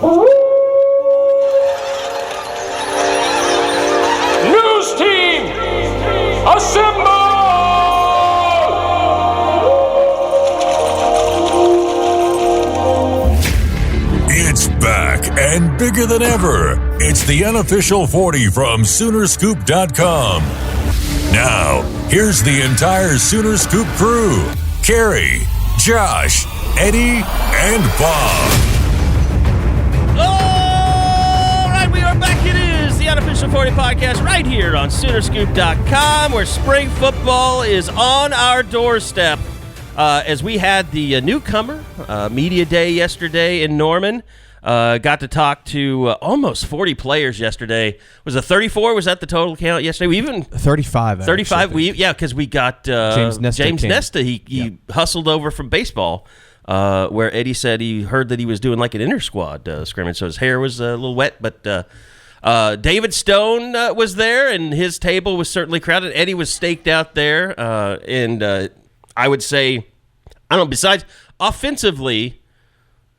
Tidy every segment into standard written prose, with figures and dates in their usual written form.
News team, assemble! It's back and bigger than ever. It's the unofficial 40 from Soonerscoop.com. Now, here's the entire Sooner Scoop crew. Carrie, Josh, Eddie, and Bob. All right, we are back. It is the unofficial 40 podcast right here on Soonerscoop.com, where spring football is on our doorstep. As we had the newcomer media day yesterday in Norman. Got to talk to almost 40 players yesterday. Was it 34? Was that the total count yesterday? We even 35. 35. Because we got James Nesta. He hustled over from baseball, where Eddie said he heard that he was doing like an inter-squad scrimmage, so his hair was a little wet. But David Stone was there, and his table was certainly crowded. Eddie was staked out there, and I would say, I don't know, besides offensively,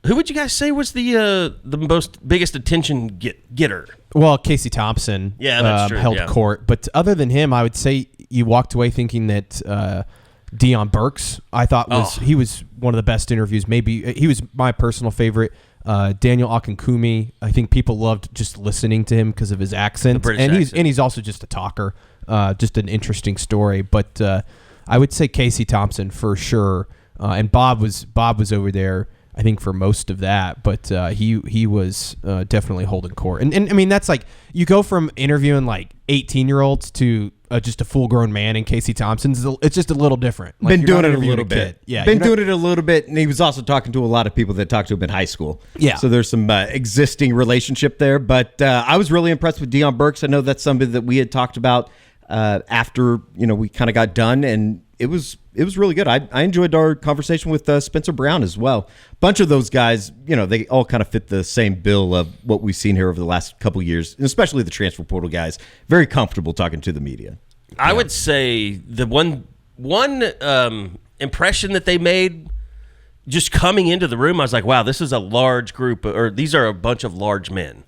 who would you guys say was the biggest attention getter? Well, Casey Thompson that's true, held court. But other than him, I would say you walked away thinking that Deion Burks, I thought he was one of the best interviews. Maybe he was my personal favorite. Daniel Akinkumi, I think people loved just listening to him because of his accent. And he's also just a talker, just an interesting story. But I would say Casey Thompson for sure. And Bob was over there, I think, for most of that, but he was definitely holding court. And I mean, that's like, you go from interviewing like 18-year-olds to just a full-grown man in Casey Thompson's. It's just a little different. Like, been doing it a little bit. Yeah, doing it a little bit, and he was also talking to a lot of people that talked to him in high school. Yeah. So there's some existing relationship there. But I was really impressed with Deion Burks. I know that's something that we had talked about after we kind of got done, and it was really good. I enjoyed our conversation with Spencer Brown as well. A bunch of those guys, they all kind of fit the same bill of what we've seen here over the last couple of years, and especially the transfer portal guys. Very comfortable talking to the media. I would say the one impression that they made just coming into the room, I was like, wow, this is a large group, or these are a bunch of large men.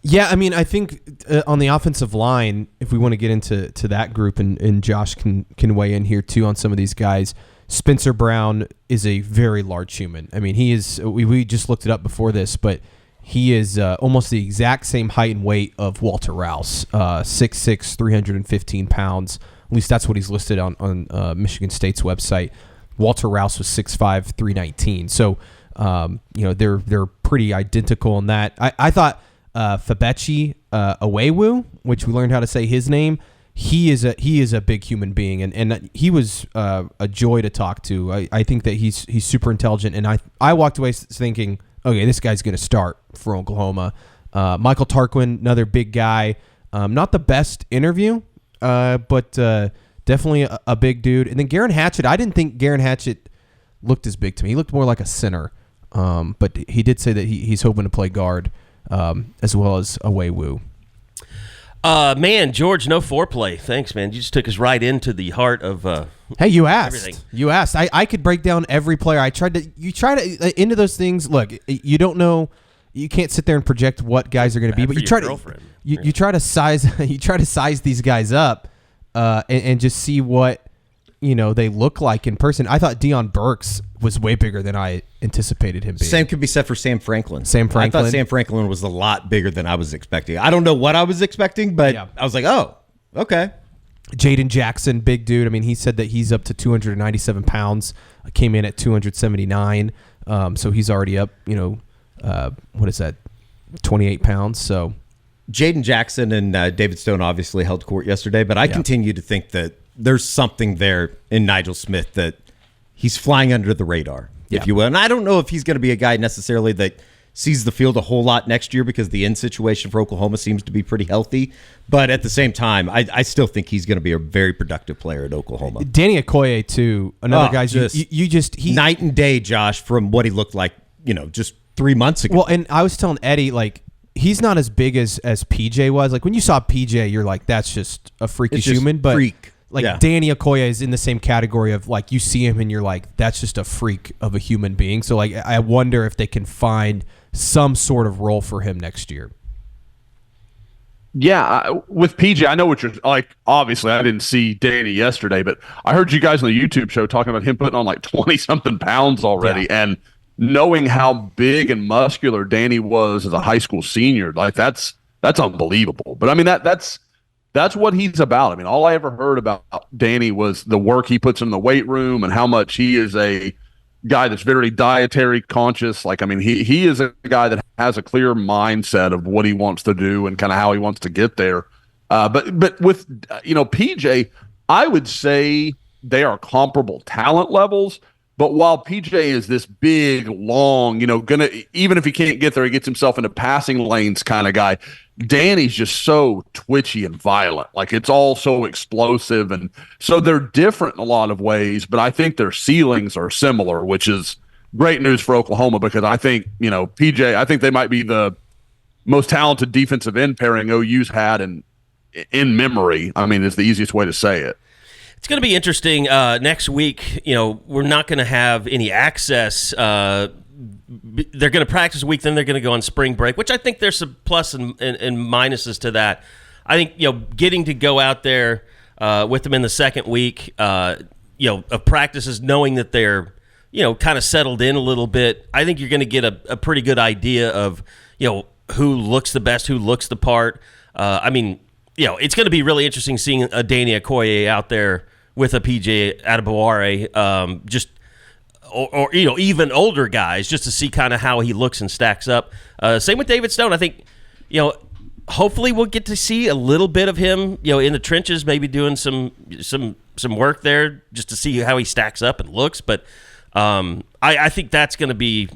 Yeah, I mean, I think on the offensive line, if we want to get into that group, and Josh can weigh in here too on some of these guys, Spencer Brown is a very large human. I mean, he is. We just looked it up before this, but he is almost the exact same height and weight of Walter Rouse, 6'6", 315 pounds. At least that's what he's listed on Michigan State's website. Walter Rouse was 6'5", 319. So, they're pretty identical in that. I thought Fabechi Awewu, which we learned how to say his name, he is a big human being, and he was a joy to talk to. I think that he's super intelligent, and I walked away thinking, okay, this guy's going to start for Oklahoma. Michael Tarquin, another big guy, not the best interview, but definitely a big dude. And then Garen Hatchett, I didn't think Garen Hatchett looked as big to me. He looked more like a center, but he did say that he's hoping to play guard. As well as Awewu. Man, George, no foreplay. Thanks, man. You just took us right into the heart of Hey, you asked. Everything. You asked. I could break down every player. You try to into those things. Look, you don't know. You can't sit there and project what guys are going to be, but you try to size these guys up and just see what they look like in person. I thought Deion Burks was way bigger than I anticipated him being. Same could be said for Sam Franklin. I thought Sam Franklin was a lot bigger than I was expecting. I don't know what I was expecting, but yeah. I was like, oh, okay. Jaden Jackson, big dude. I mean, he said that he's up to 297 pounds. Came in at 279. So he's already up, what is that, 28 pounds. So Jaden Jackson and David Stone obviously held court yesterday, but I continue to think that there's something there in Nigel Smith that he's flying under the radar, if you will. And I don't know if he's going to be a guy necessarily that sees the field a whole lot next year because the end situation for Oklahoma seems to be pretty healthy. But at the same time, I still think he's going to be a very productive player at Oklahoma. Danny Okoye, too. Another guy he night and day, Josh, from what he looked like, just 3 months ago. Well, and I was telling Eddie, like, he's not as big as PJ was. Like, when you saw PJ, you're like, that's just a freakish human. But freak. Danny Okoye is in the same category of, like, you see him and you're like, that's just a freak of a human being. So, like, I wonder if they can find some sort of role for him next year. Yeah, with PJ, I know what you're like. Obviously, I didn't see Danny yesterday, but I heard you guys on the YouTube show talking about him putting on like 20-something pounds already, and knowing how big and muscular Danny was as a high school senior, like that's unbelievable. But I mean that's what he's about. I mean, all I ever heard about Danny was the work he puts in the weight room and how much he is a guy that's very dietary conscious. Like, I mean, he is a guy that has a clear mindset of what he wants to do and kind of how he wants to get there. But with, PJ, I would say they are comparable talent levels. But while PJ is this big, long, even if he can't get there, he gets himself into passing lanes kind of guy. Danny's just so twitchy and violent. Like, it's all so explosive. And so they're different in a lot of ways, but I think their ceilings are similar, which is great news for Oklahoma, because I think, PJ, I think they might be the most talented defensive end pairing OU's had in memory. I mean, it's the easiest way to say it. It's going to be interesting next week. We're not going to have any access. They're going to practice a week, then they're going to go on spring break, which I think there's some plus and minuses to that. I think, getting to go out there with them in the second week, of practices, knowing that they're, kind of settled in a little bit, I think you're going to get a pretty good idea of, who looks the best, who looks the part. It's going to be really interesting seeing a Danny Okoye out there with a PJ Adebaware, or even older guys, just to see kind of how he looks and stacks up. Same with David Stone. I think, hopefully we'll get to see a little bit of him, in the trenches, maybe doing some work there just to see how he stacks up and looks. But I think that's going to be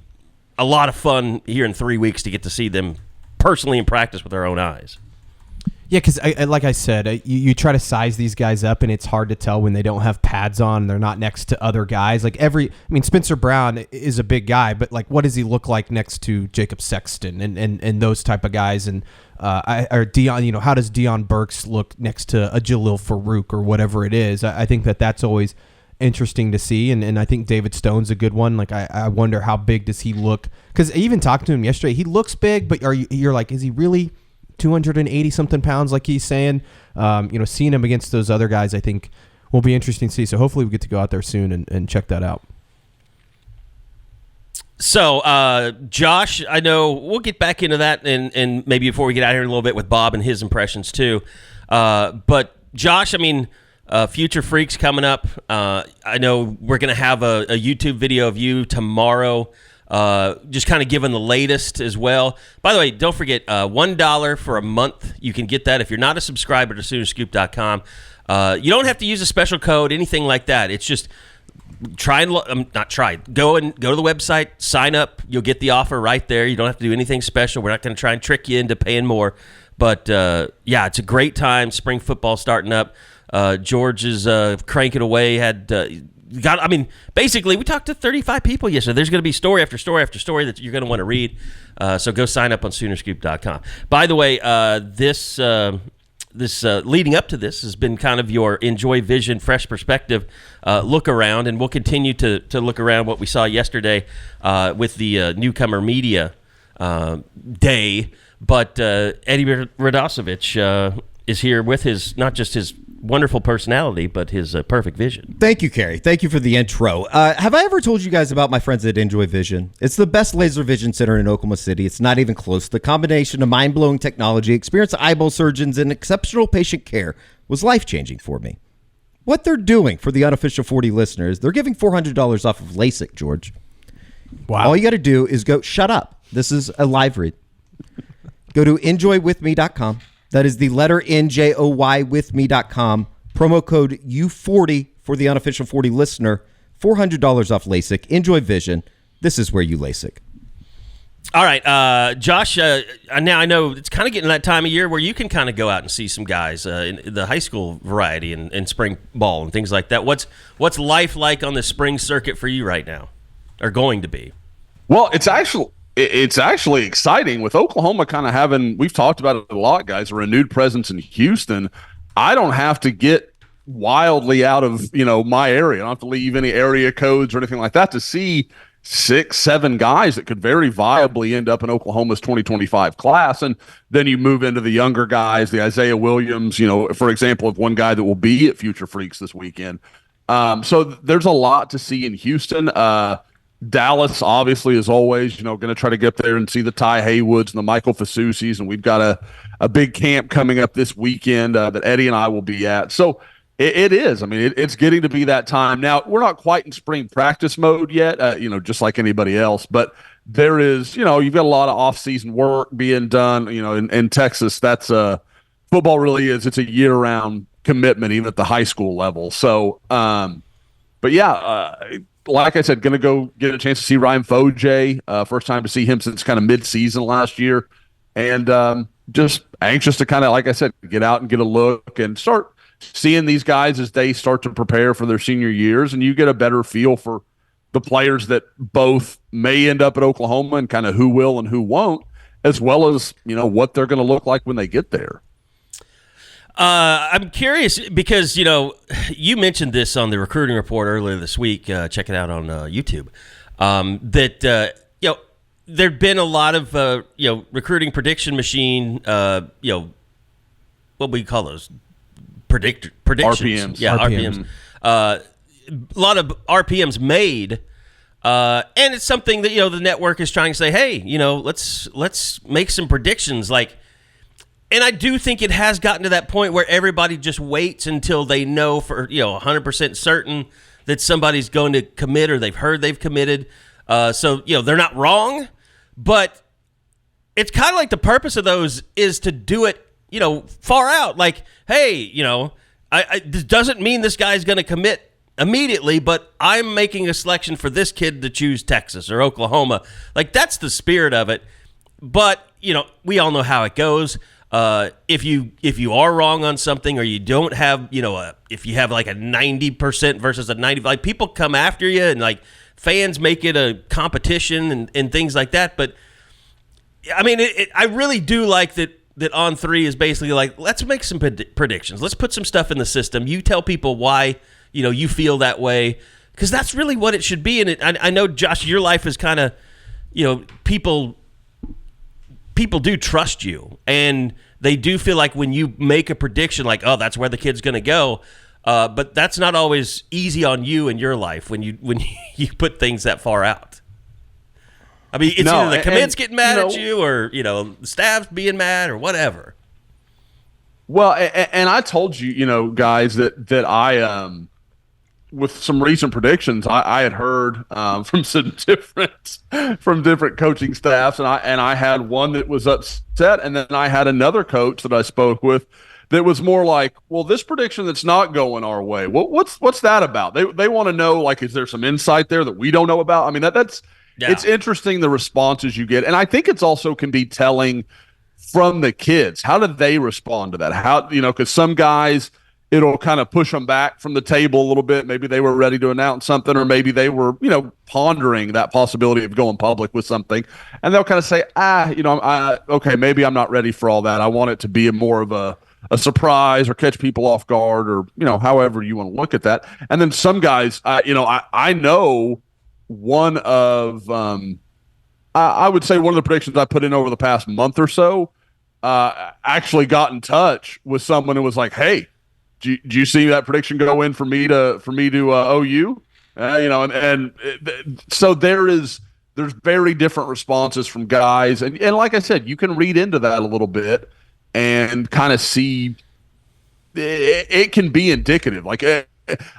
a lot of fun here in 3 weeks to get to see them personally in practice with our own eyes. Yeah, because like I said, you try to size these guys up, and it's hard to tell when they don't have pads on and they're not next to other guys. Like Spencer Brown is a big guy, but like, what does he look like next to Jacob Sexton and those type of guys? And or Dion, how does Dion Burks look next to a Jalil Farouk or whatever it is? I think that's always interesting to see, and I think David Stone's a good one. Like, I wonder how big does he look? Because I even talked to him yesterday. He looks big, but you're like, is he really 280 something pounds like he's saying? Seeing him against those other guys, I think will be interesting to see. So hopefully we get to go out there soon and check that out. So Josh, I know we'll get back into that and maybe before we get out here in a little bit with Bob and his impressions too. But Josh, Future Freaks coming up. I know we're going to have a YouTube video of you tomorrow, just kind of giving the latest as well. By the way, don't forget, $1 for a month. You can get that if you're not a subscriber to SoonerScoop.com. You don't have to use a special code, anything like that. It's just go to the website, sign up. You'll get the offer right there. You don't have to do anything special. We're not going to try and trick you into paying more. But, it's a great time. Spring football starting up. George is cranking away. Basically, we talked to 35 people yesterday. There's going to be story after story after story that you're going to want to read. So go sign up on SoonerScoop.com. By the way, this leading up to this has been kind of your Enjoy Vision, Fresh Perspective look around, and we'll continue to look around what we saw yesterday with the Newcomer Media Day. But Eddie Radosevich is here with his, not just his wonderful personality, but his perfect vision. Thank you, Carrie. Thank you for the intro. Have I ever told you guys about my friends at Enjoy Vision? It's the best laser vision center in Oklahoma City. It's not even close. The combination of mind-blowing technology, experienced eyeball surgeons, and exceptional patient care was life-changing for me. What they're doing for the unofficial 40 listeners, they're giving $400 off of LASIK, George. Wow. All you got to do is go, shut up. This is a live read. Go to enjoywithme.com. That is the letter NJOY with me.com. Promo code U40 for the unofficial 40 listener. $400 off LASIK. Enjoy Vision. This is where you LASIK. All right, Josh, now I know it's kind of getting that time of year where you can kind of go out and see some guys in the high school variety and spring ball and things like that. What's life like on the spring circuit for you right now, or going to be? Well, it's actually exciting with Oklahoma kind of having, we've talked about it a lot, guys, a renewed presence in Houston. I don't have to get wildly out of, my area. I don't have to leave any area codes or anything like that to see, 6, 7 guys that could very viably end up in Oklahoma's 2025 class. And then you move into the younger guys, the Isaiah Williams, for example, of one guy that will be at Future Freaks this weekend. So there's a lot to see in Houston. Dallas, obviously, as always, going to try to get up there and see the Ty Haywoods and the Michael Fasusis. And we've got a big camp coming up this weekend that Eddie and I will be at. So it is. I mean, it's getting to be that time. Now, we're not quite in spring practice mode yet, just like anybody else. But there is, you've got a lot of off-season work being done. In Texas, that's football really is. It's a year-round commitment, even at the high school level. So, but yeah, like I said, going to go get a chance to see Ryan Foje. First time to see him since kind of mid-season last year. And just anxious to kind of, like I said, get out and get a look and start seeing these guys as they start to prepare for their senior years. And you get a better feel for the players that both may end up at Oklahoma and kind of who will and who won't, as well as, what they're going to look like when they get there. I'm curious because, you mentioned this on the recruiting report earlier this week. Check it out on YouTube. That there'd been a lot of, recruiting prediction machine, what we call those? Predictions. RPMs. Yeah, RPMs. A lot of RPMs made. And it's something that, the network is trying to say, hey, let's make some predictions. And I do think it has gotten to that point where everybody just waits until they know for 100% certain that somebody's going to commit or they've heard they've committed. So they're not wrong, but it's kind of like the purpose of those is to do it far out. Like, hey, this doesn't mean this guy's going to commit immediately, but I'm making a selection for this kid to choose Texas or Oklahoma. Like, that's the spirit of it. But we all know how it goes. If you are wrong on something or you don't have, if you have like a 90% versus a 90, like people come after you and like fans make it a competition and things like that. But I mean, I really do like that On Three is basically like, let's make some predictions. Let's put some stuff in the system. You tell people why, you feel that way, because that's really what it should be. And I know, Josh, your life is kind of, people do trust you, and they do feel like when you make a prediction, like, oh, that's where the kid's going to go. But that's not always easy on you in your life when you put things that far out. I mean, it's either the commits getting mad at you, or the staff's being mad, or whatever. Well, and I told you, guys, that I with some recent predictions, I had heard from some different coaching staffs, and I had one that was upset, and then I had another coach that I spoke with that was more like, well, this prediction that's not going our way, what's that about? They want to know, like, is there some insight there that we don't know about? I mean, that's It's interesting the responses you get, and I think it's also can be telling from the kids. How did they respond to that? How because some guys, it'll kind of push them back from the table a little bit. Maybe they were ready to announce something, or maybe they were, pondering that possibility of going public with something. And they'll kind of say, okay, maybe I'm not ready for all that. I want it to be more of a surprise or catch people off guard, or, however you want to look at that. And then some guys, I know one of, I would say one of the predictions I put in over the past month or so, actually got in touch with someone who was like, hey, do you see that prediction go in for me to OU? So there's very different responses from guys, and like I said, you can read into that a little bit and kind of see it can be indicative. Like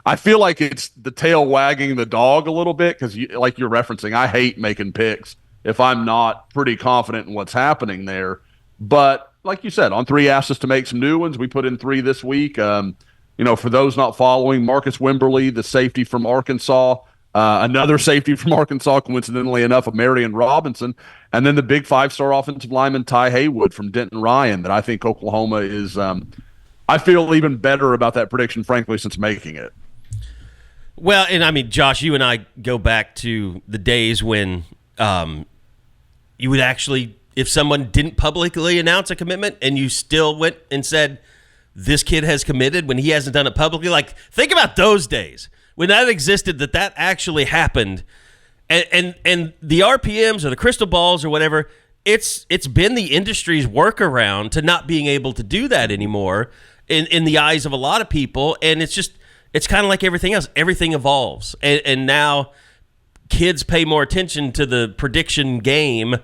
I feel like it's the tail wagging the dog a little bit, because like you're referencing, I hate making picks if I'm not pretty confident in what's happening there. But like you said, On Three asked us to make some new ones. We put in 3 this week. For those not following, Marcus Wimberly, the safety from Arkansas, another safety from Arkansas, coincidentally enough, of Marion Robinson, and then the big 5-star offensive lineman Ty Haywood from Denton Ryan, that I think Oklahoma is I feel even better about that prediction, frankly, since making it. Well, and I mean, Josh, you and I go back to the days when you would actually, if someone didn't publicly announce a commitment and you still went and said, this kid has committed when he hasn't done it publicly. Like, think about those days when that existed, that actually happened. And the RPMs or the crystal balls or whatever, it's been the industry's workaround to not being able to do that anymore in the eyes of a lot of people. And it's kind of like everything else. Everything evolves. And now kids pay more attention to the prediction game.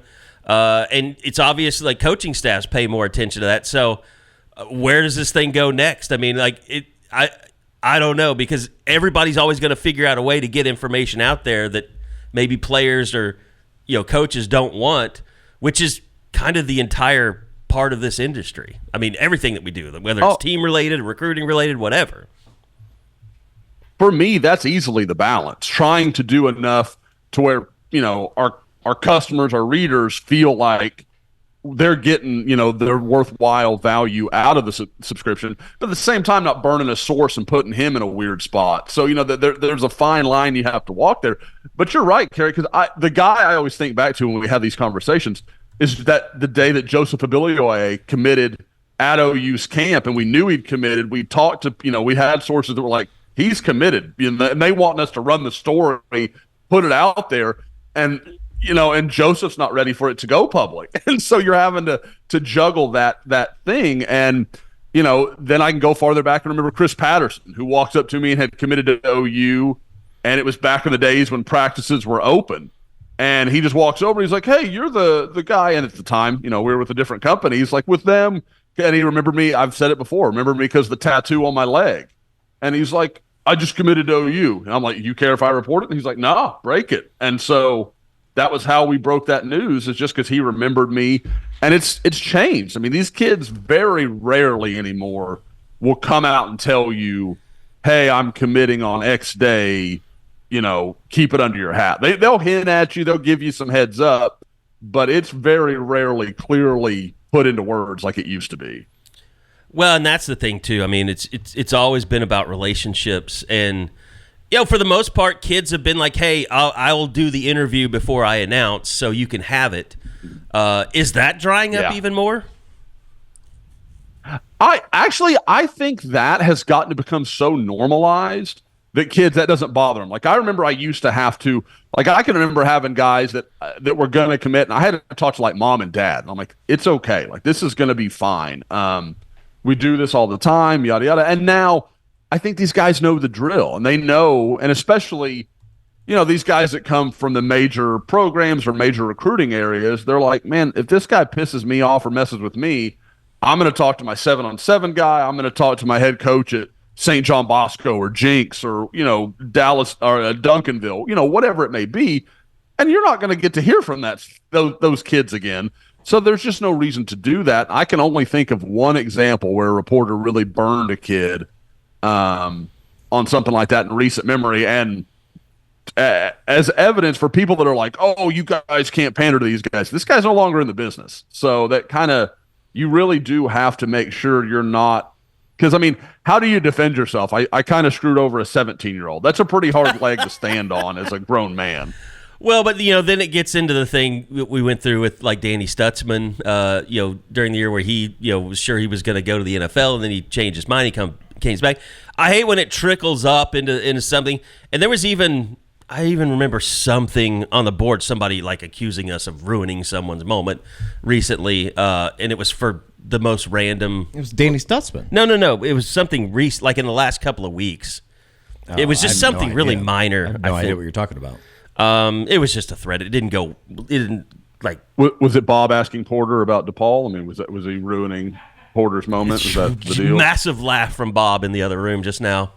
And it's obvious like coaching staffs pay more attention to that. So where does this thing go next? I mean, like I don't know, because everybody's always going to figure out a way to get information out there that maybe players or coaches don't want, which is kind of the entire part of this industry. I mean, everything that we do, whether it's team related, recruiting related, whatever. For me, that's easily the balance. Trying to do enough to where our customers, our readers feel like they're getting their worthwhile value out of the subscription, but at the same time not burning a source and putting him in a weird spot. So there's a fine line you have to walk there. But you're right, Kerry, because the guy I always think back to when we have these conversations is that the day that Joseph Abilioye committed at OU's camp, and we knew he'd committed. We talked to we had sources that were like, he's committed, and they want us to run the story, put it out there, and Joseph's not ready for it to go public. And so you're having to juggle that thing. And, then I can go farther back and remember Chris Patterson, who walks up to me and had committed to OU. And it was back in the days when practices were open. And he just walks over and he's like, hey, you're the guy. And at the time, we were with a different company. He's like, with them. And he remembered me. I've said it before. Remember me because of the tattoo on my leg. And he's like, I just committed to OU. And I'm like, you care if I report it? And he's like, nah, break it. And so that was how we broke that news, is just because he remembered me. And it's changed. I mean, these kids very rarely anymore will come out and tell you, hey, I'm committing on X day, keep it under your hat. They'll hint at you, they'll give you some heads up, but it's very rarely clearly put into words like it used to be. Well, and that's the thing too. I mean, it's always been about relationships, and for the most part, kids have been like, hey, I'll do the interview before I announce so you can have it. Is that drying up even more? I think that has gotten to become so normalized that kids, that doesn't bother them. Like, I remember I used to have to, like, I can remember having guys that were going to commit, and I had to talk to like mom and dad. And I'm like, it's okay. Like, this is going to be fine. We do this all the time, yada, yada. And now I think these guys know the drill, and they know, and especially, these guys that come from the major programs or major recruiting areas, they're like, man, if this guy pisses me off or messes with me, I'm going to talk to my 7-on-7 guy. I'm going to talk to my head coach at St. John Bosco or Jinx or, Dallas or Duncanville, whatever it may be. And you're not going to get to hear from those kids again. So there's just no reason to do that. I can only think of one example where a reporter really burned a kid on something like that in recent memory, and as evidence for people that are like, oh, you guys can't pander to these guys. This guy's no longer in the business, so that kind of, you really do have to make sure you're not, because I mean, how do you defend yourself? I kind of screwed over a 17-year-old. That's a pretty hard leg to stand on as a grown man. Well, but then it gets into the thing we went through with like Danny Stutzman, during the year where he, was sure he was going to go to the NFL, and then he changed his mind. He came back. I hate when it trickles up into something. And there was I even remember something on the board, somebody like accusing us of ruining someone's moment recently, and it was for the most random. It was Danny Stutzman. No. It was something recent, like in the last couple of weeks. It was just something really minor. I have no idea what you're talking about. It was just a thread. It didn't like. Was it Bob asking Porter about DePaul? I mean, was he ruining Porter's moment? Is that the deal? Massive laugh from Bob in the other room just now.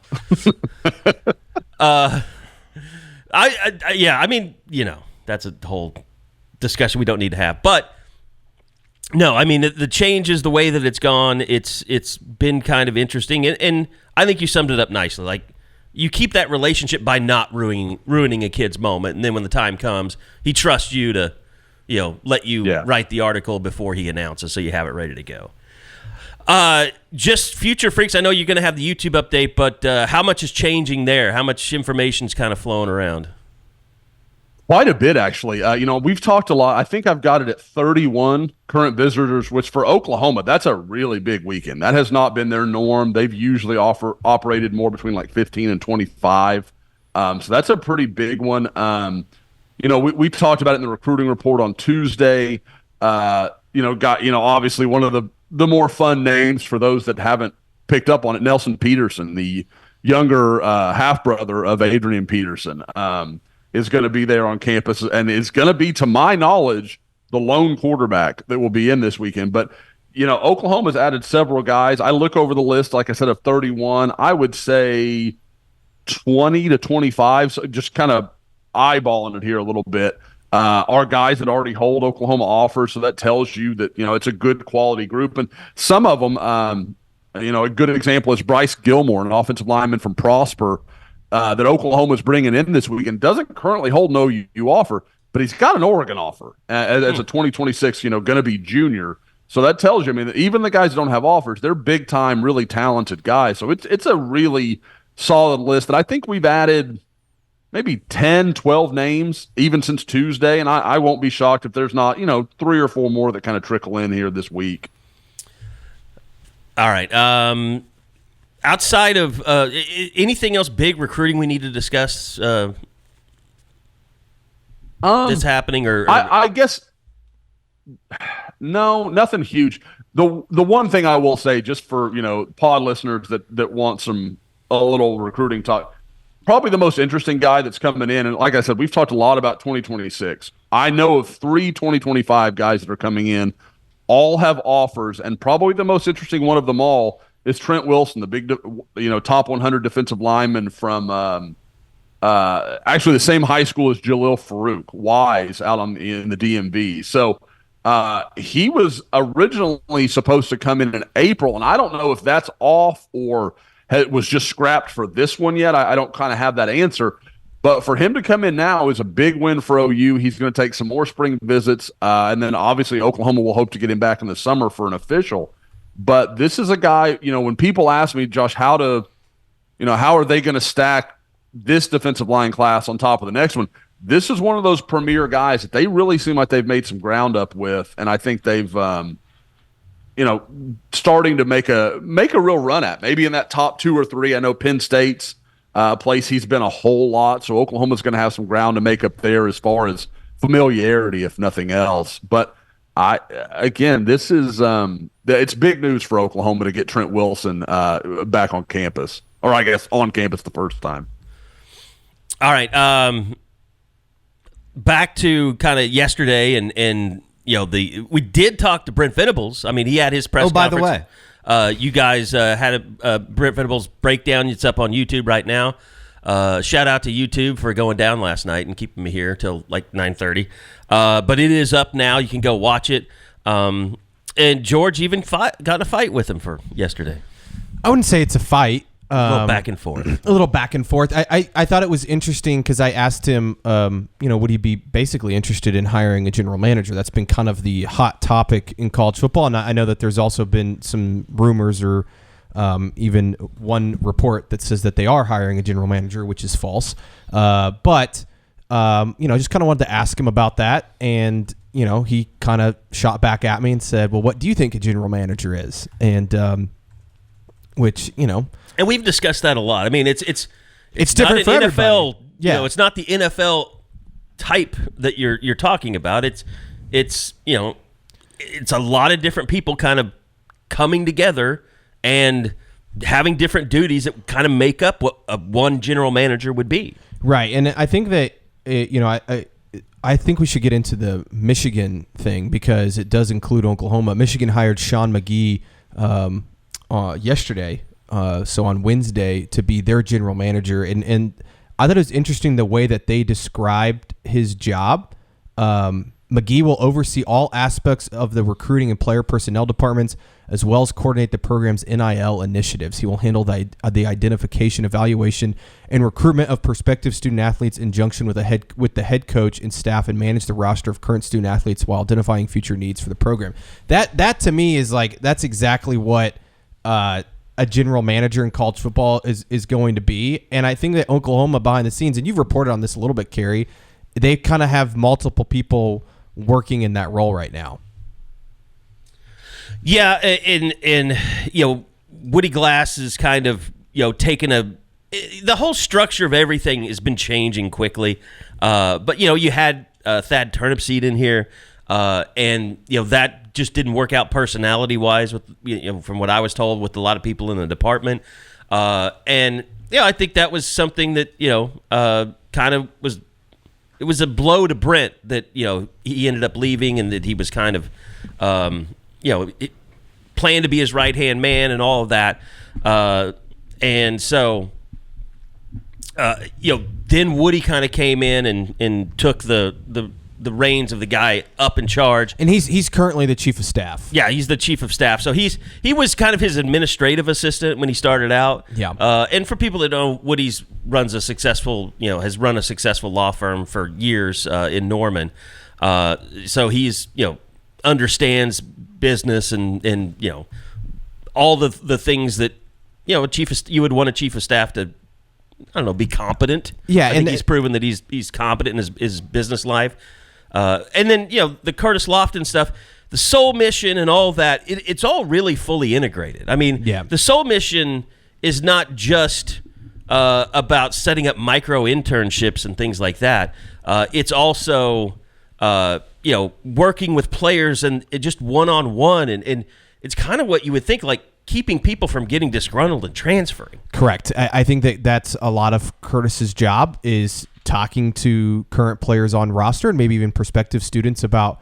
I mean, that's a whole discussion we don't need to have. But no, I mean, the change is the way that it's gone. It's been kind of interesting, and I think you summed it up nicely. Like, you keep that relationship by not ruining a kid's moment, and then when the time comes, he trusts you to, let you write the article before he announces, so you have it ready to go. Just future freaks. I know you're going to have the YouTube update, but how much is changing there? How much information's kind of flowing around? Quite a bit, actually. We've talked a lot. I think I've got it at 31 current visitors, which for Oklahoma, that's a really big weekend. That has not been their norm. They've usually operated more between like 15 and 25. So that's a pretty big one. we talked about it in the recruiting report on Tuesday. Obviously one of the more fun names for those that haven't picked up on it, Nelson Peterson, the younger half brother of Adrian Peterson, is going to be there on campus and is going to be, to my knowledge, the lone quarterback that will be in this weekend. But Oklahoma's added several guys. I look over the list, like I said, of 31. I would say 20 to 25. So just kind of eyeballing it here a little bit. Are guys that already hold Oklahoma offers, so that tells you that it's a good quality group. And some of them, a good example is Bryce Gilmore, an offensive lineman from Prosper, that Oklahoma's bringing in this week and doesn't currently hold an OU offer, but he's got an Oregon offer as a 2026, going to be junior. So that tells you, that even the guys that don't have offers, they're big time, really talented guys. So it's a really solid list. And I think we've added maybe 10, 12 names even since Tuesday. And I won't be shocked if there's not, 3 or 4 more that kind of trickle in here this week. All right. Outside of anything else big recruiting we need to discuss that's happening? Or I guess no, nothing huge. The one thing I will say, just for pod listeners that want a little recruiting talk, probably the most interesting guy that's coming in, and like I said, we've talked a lot about 2026. I know of 3 2025 guys that are coming in, all have offers, and probably the most interesting one of them all is Trent Wilson, the big top 100 defensive lineman from actually the same high school as Jalil Farouk Wise out in the DMV. So he was originally supposed to come in April, and I don't know if that's off or was just scrapped for this one yet. I don't kind of have that answer. But for him to come in now is a big win for OU. He's going to take some more spring visits, and then obviously Oklahoma will hope to get him back in the summer for an official. But this is a guy, when people ask me, Josh, how are they going to stack this defensive line class on top of the next one? This is one of those premier guys that they really seem like they've made some ground up with, and I think they've, starting to make a real run at, maybe in that top 2 or 3. I know Penn State's place he's been a whole lot, so Oklahoma's going to have some ground to make up there as far as familiarity, if nothing else. But this is it's big news for Oklahoma to get Trent Wilson back on campus, or I guess on campus the first time. All right. Back to kind of yesterday, and we did talk to Brent Venables. I mean, he had his press conference. Oh, by the way, you guys had a Brent Venables breakdown. It's up on YouTube right now. Shout out to YouTube for going down last night and keeping me here till like 9:30. But it is up now. You can go watch it. And George even got in a fight with him for yesterday. I wouldn't say it's a fight. A little back and forth. A little back and forth. I thought it was interesting because I asked him, would he be basically interested in hiring a general manager? That's been kind of the hot topic in college football. And I know that there's also been some rumors or even one report that says that they are hiring a general manager, which is false. But just kind of wanted to ask him about that. And, he kind of shot back at me and said, well, what do you think a general manager is? And which, And we've discussed that a lot. I mean, it's different for NFL. Everybody. Yeah, it's not the NFL type that you're talking about. It's a lot of different people kind of coming together and having different duties that kind of make up what one general manager would be. Right, and I think that I think we should get into the Michigan thing because it does include Oklahoma. Michigan hired Sean McGee yesterday. So on Wednesday to be their general manager. And I thought it was interesting the way that they described his job. McGee will oversee all aspects of the recruiting and player personnel departments, as well as coordinate the program's NIL initiatives. He will handle the identification, evaluation, and recruitment of prospective student athletes in conjunction with the head coach and staff, and manage the roster of current student athletes while identifying future needs for the program. That to me is that's exactly what a general manager in college football is going to be. And I think that Oklahoma behind the scenes, and you've reported on this a little bit, Kerry, they kind of have multiple people working in that role right now. Yeah, and Woody Glass is kind of taking the whole structure of everything has been changing quickly. But you had Thad Turnipseed in here, and that just didn't work out personality wise with from what I was told with a lot of people in the department. And I think that was something that kind of was. It was a blow to Brent that he ended up leaving, and that he was kind of planned to be his right hand man and all of that. And so then Woody kind of came in and took the reins of the guy up in charge. And he's currently the chief of staff. Yeah, he's the chief of staff. So he was kind of his administrative assistant when he started out. Yeah. And for people that know, Woody's has run a successful law firm for years in Norman. So he's understands business and all the things that you would want a chief of staff to, I don't know, be competent. Yeah, I think he's proven that he's competent in his business life. And then the Curtis Lofton stuff, the Soul Mission and all that, it's all really fully integrated. I mean, the Soul Mission is not just about setting up micro internships and things like that. It's also working with players and just one-on-one, and it's kind of what you would think, like keeping people from getting disgruntled and transferring. Correct. I think that's a lot of Curtis's job, is talking to current players on roster and maybe even prospective students about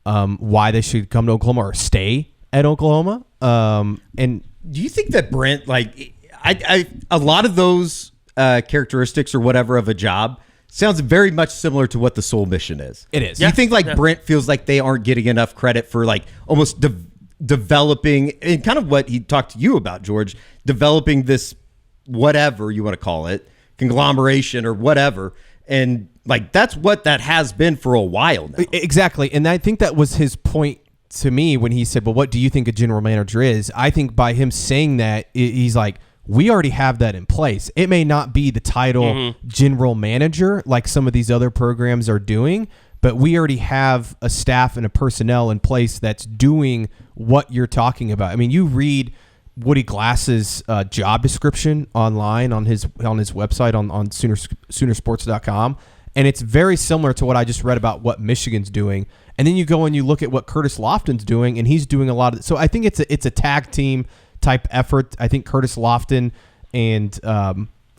why they should come to Oklahoma or stay at Oklahoma. And do you think that Brent, like, a lot of those characteristics or whatever of a job sounds very much similar to what the Soul Mission is? It is. Do you think Brent feels like they aren't getting enough credit for like almost developing, and kind of what he talked to you about, George, developing this, whatever you want to call it, conglomeration or whatever, and like that's what that has been for a while now. Exactly. And I think that was his point to me when he said, well, what do you think a general manager is? I think by him saying that, he's like, we already have that in place. It may not be the title general manager like some of these other programs are doing, but we already have a staff and a personnel in place that's doing what you're talking about. I mean, you read Woody Glass's job description online on his website on Soonersports.com, and it's very similar to what I just read about what Michigan's doing. And then you go and you look at what Curtis Lofton's doing, and he's doing a lot of it. So I think it's a tag team type effort. I think Curtis Lofton and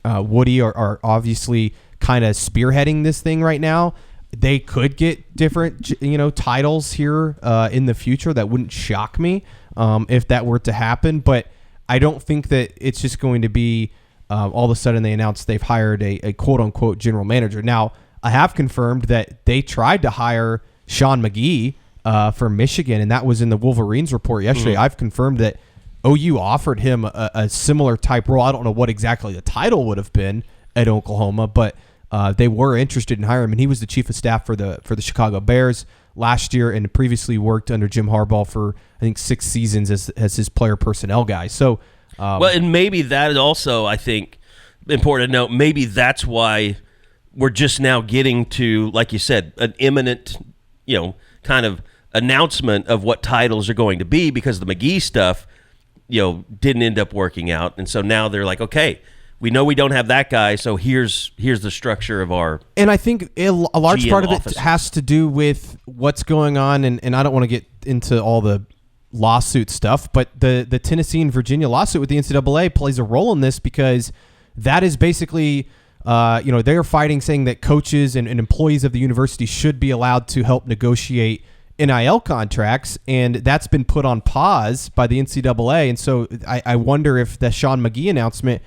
Woody are obviously kind of spearheading this thing right now. They could get different, titles here in the future. That wouldn't shock me if that were to happen. But I don't think that it's just going to be all of a sudden they announced they've hired a quote-unquote general manager. Now, I have confirmed that they tried to hire Sean McGee for Michigan, and that was in the Wolverines report yesterday. I've confirmed that OU offered him a similar type role. I don't know what exactly the title would have been at Oklahoma, but they were interested in hiring him, and he was the chief of staff for the Chicago Bears last year, and previously worked under Jim Harbaugh for I think 6 seasons as his player personnel guy. So, and maybe that is also, I think, important to note. Maybe that's why we're just now getting to, like you said, an imminent, kind of announcement of what titles are going to be, because the McGee stuff, didn't end up working out, and so now they're like, okay, we know we don't have that guy, so here's the structure of our. And I think a large GM part of offices. it has to do with what's going on, and I don't want to get into all the lawsuit stuff, but the Tennessee and Virginia lawsuit with the NCAA plays a role in this, because that is basically, they're fighting, saying that coaches and employees of the university should be allowed to help negotiate NIL contracts, and that's been put on pause by the NCAA. And so I wonder if the Sean McGee announcement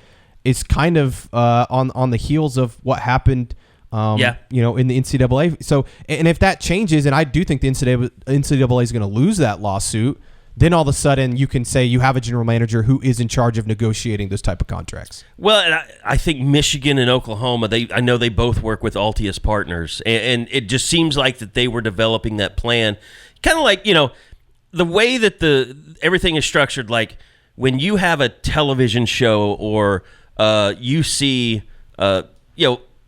is kind of on the heels of what happened, in the NCAA. So, and if that changes, and I do think the NCAA is going to lose that lawsuit, then all of a sudden you can say you have a general manager who is in charge of negotiating those type of contracts. Well, and I think Michigan and Oklahoma, I know they both work with Altius Partners, and it just seems like that they were developing that plan, kind of like, the way that everything is structured. Like when you have a television show, or you see,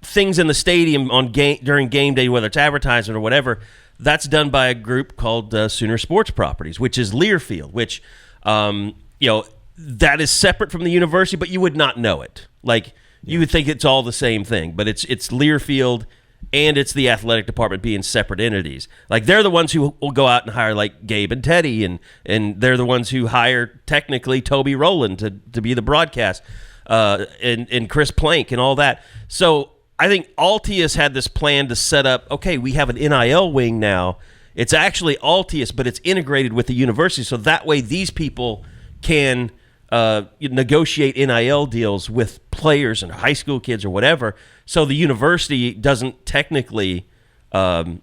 things in the stadium during game day, whether it's advertisement or whatever. That's done by a group called Sooner Sports Properties, which is Learfield, which, that is separate from the university, but you would not know it. Like you would think it's all the same thing, but it's Learfield and it's the athletic department being separate entities. Like, they're the ones who will go out and hire, like, Gabe and Teddy, and they're the ones who hire, technically, Toby Rowland to be the broadcast, and Chris Plank and all that. So I think Altius had this plan to set up, okay, we have an NIL wing now. It's actually Altius, but it's integrated with the university, so that way these people can negotiate NIL deals with players and high school kids or whatever, so the university doesn't technically, break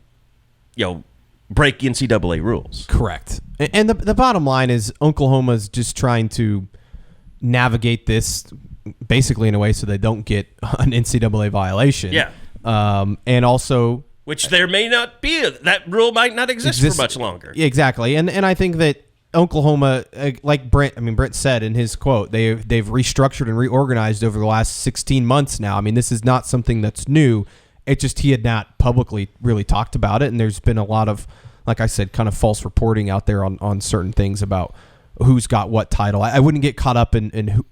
NCAA rules. Correct. And the bottom line is Oklahoma's just trying to navigate this basically in a way so they don't get an NCAA violation. Yeah. And also... Which there may not be. That rule might not exist for much longer. Exactly. And I think that Oklahoma, like Brent said in his quote, they've restructured and reorganized over the last 16 months now. I mean, this is not something that's new. It just he had not publicly really talked about it, and there's been a lot of, like I said, kind of false reporting out there on certain things about who's got what title. I wouldn't get caught up in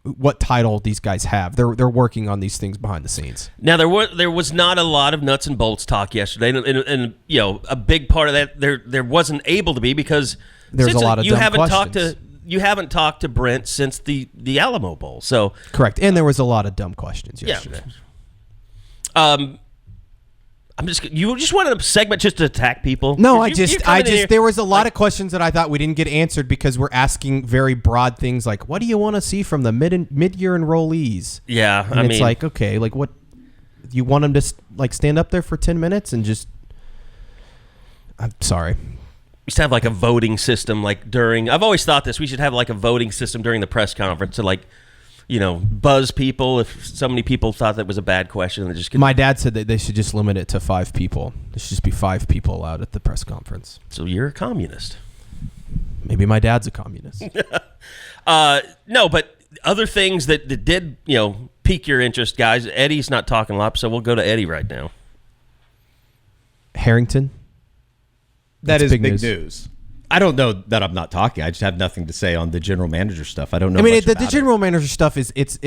what title these guys have. They're working on these things behind the scenes. Now there was not a lot of nuts and bolts talk yesterday, and a big part of that there wasn't able to be because there's a lot of dumb questions. You haven't talked to Brent since the Alamo Bowl, so correct. And there was a lot of dumb questions yesterday. Yeah. You just wanted a segment just to attack people? No, there was a lot of questions that I thought we didn't get answered because we're asking very broad things like, what do you want to see from the mid-year enrollees? Yeah, and it's like, okay, like what you want them to like stand up there for 10 minutes and just? I'm sorry. We should have like a voting system like during. I've always thought this. We should have like a voting system during the press conference to like, buzz people if so many people thought that was a bad question. My dad said that they should just limit it to 5 people. There should just be 5 people allowed at the press conference. So you're a communist. Maybe my dad's a communist. No, but other things that did, pique your interest, guys. Eddie's not talking a lot, so we'll go to Eddie right now. Harrington. That is big news. I don't know that I'm not talking. I just have nothing to say on the general manager stuff. I don't know. The general manager stuff is because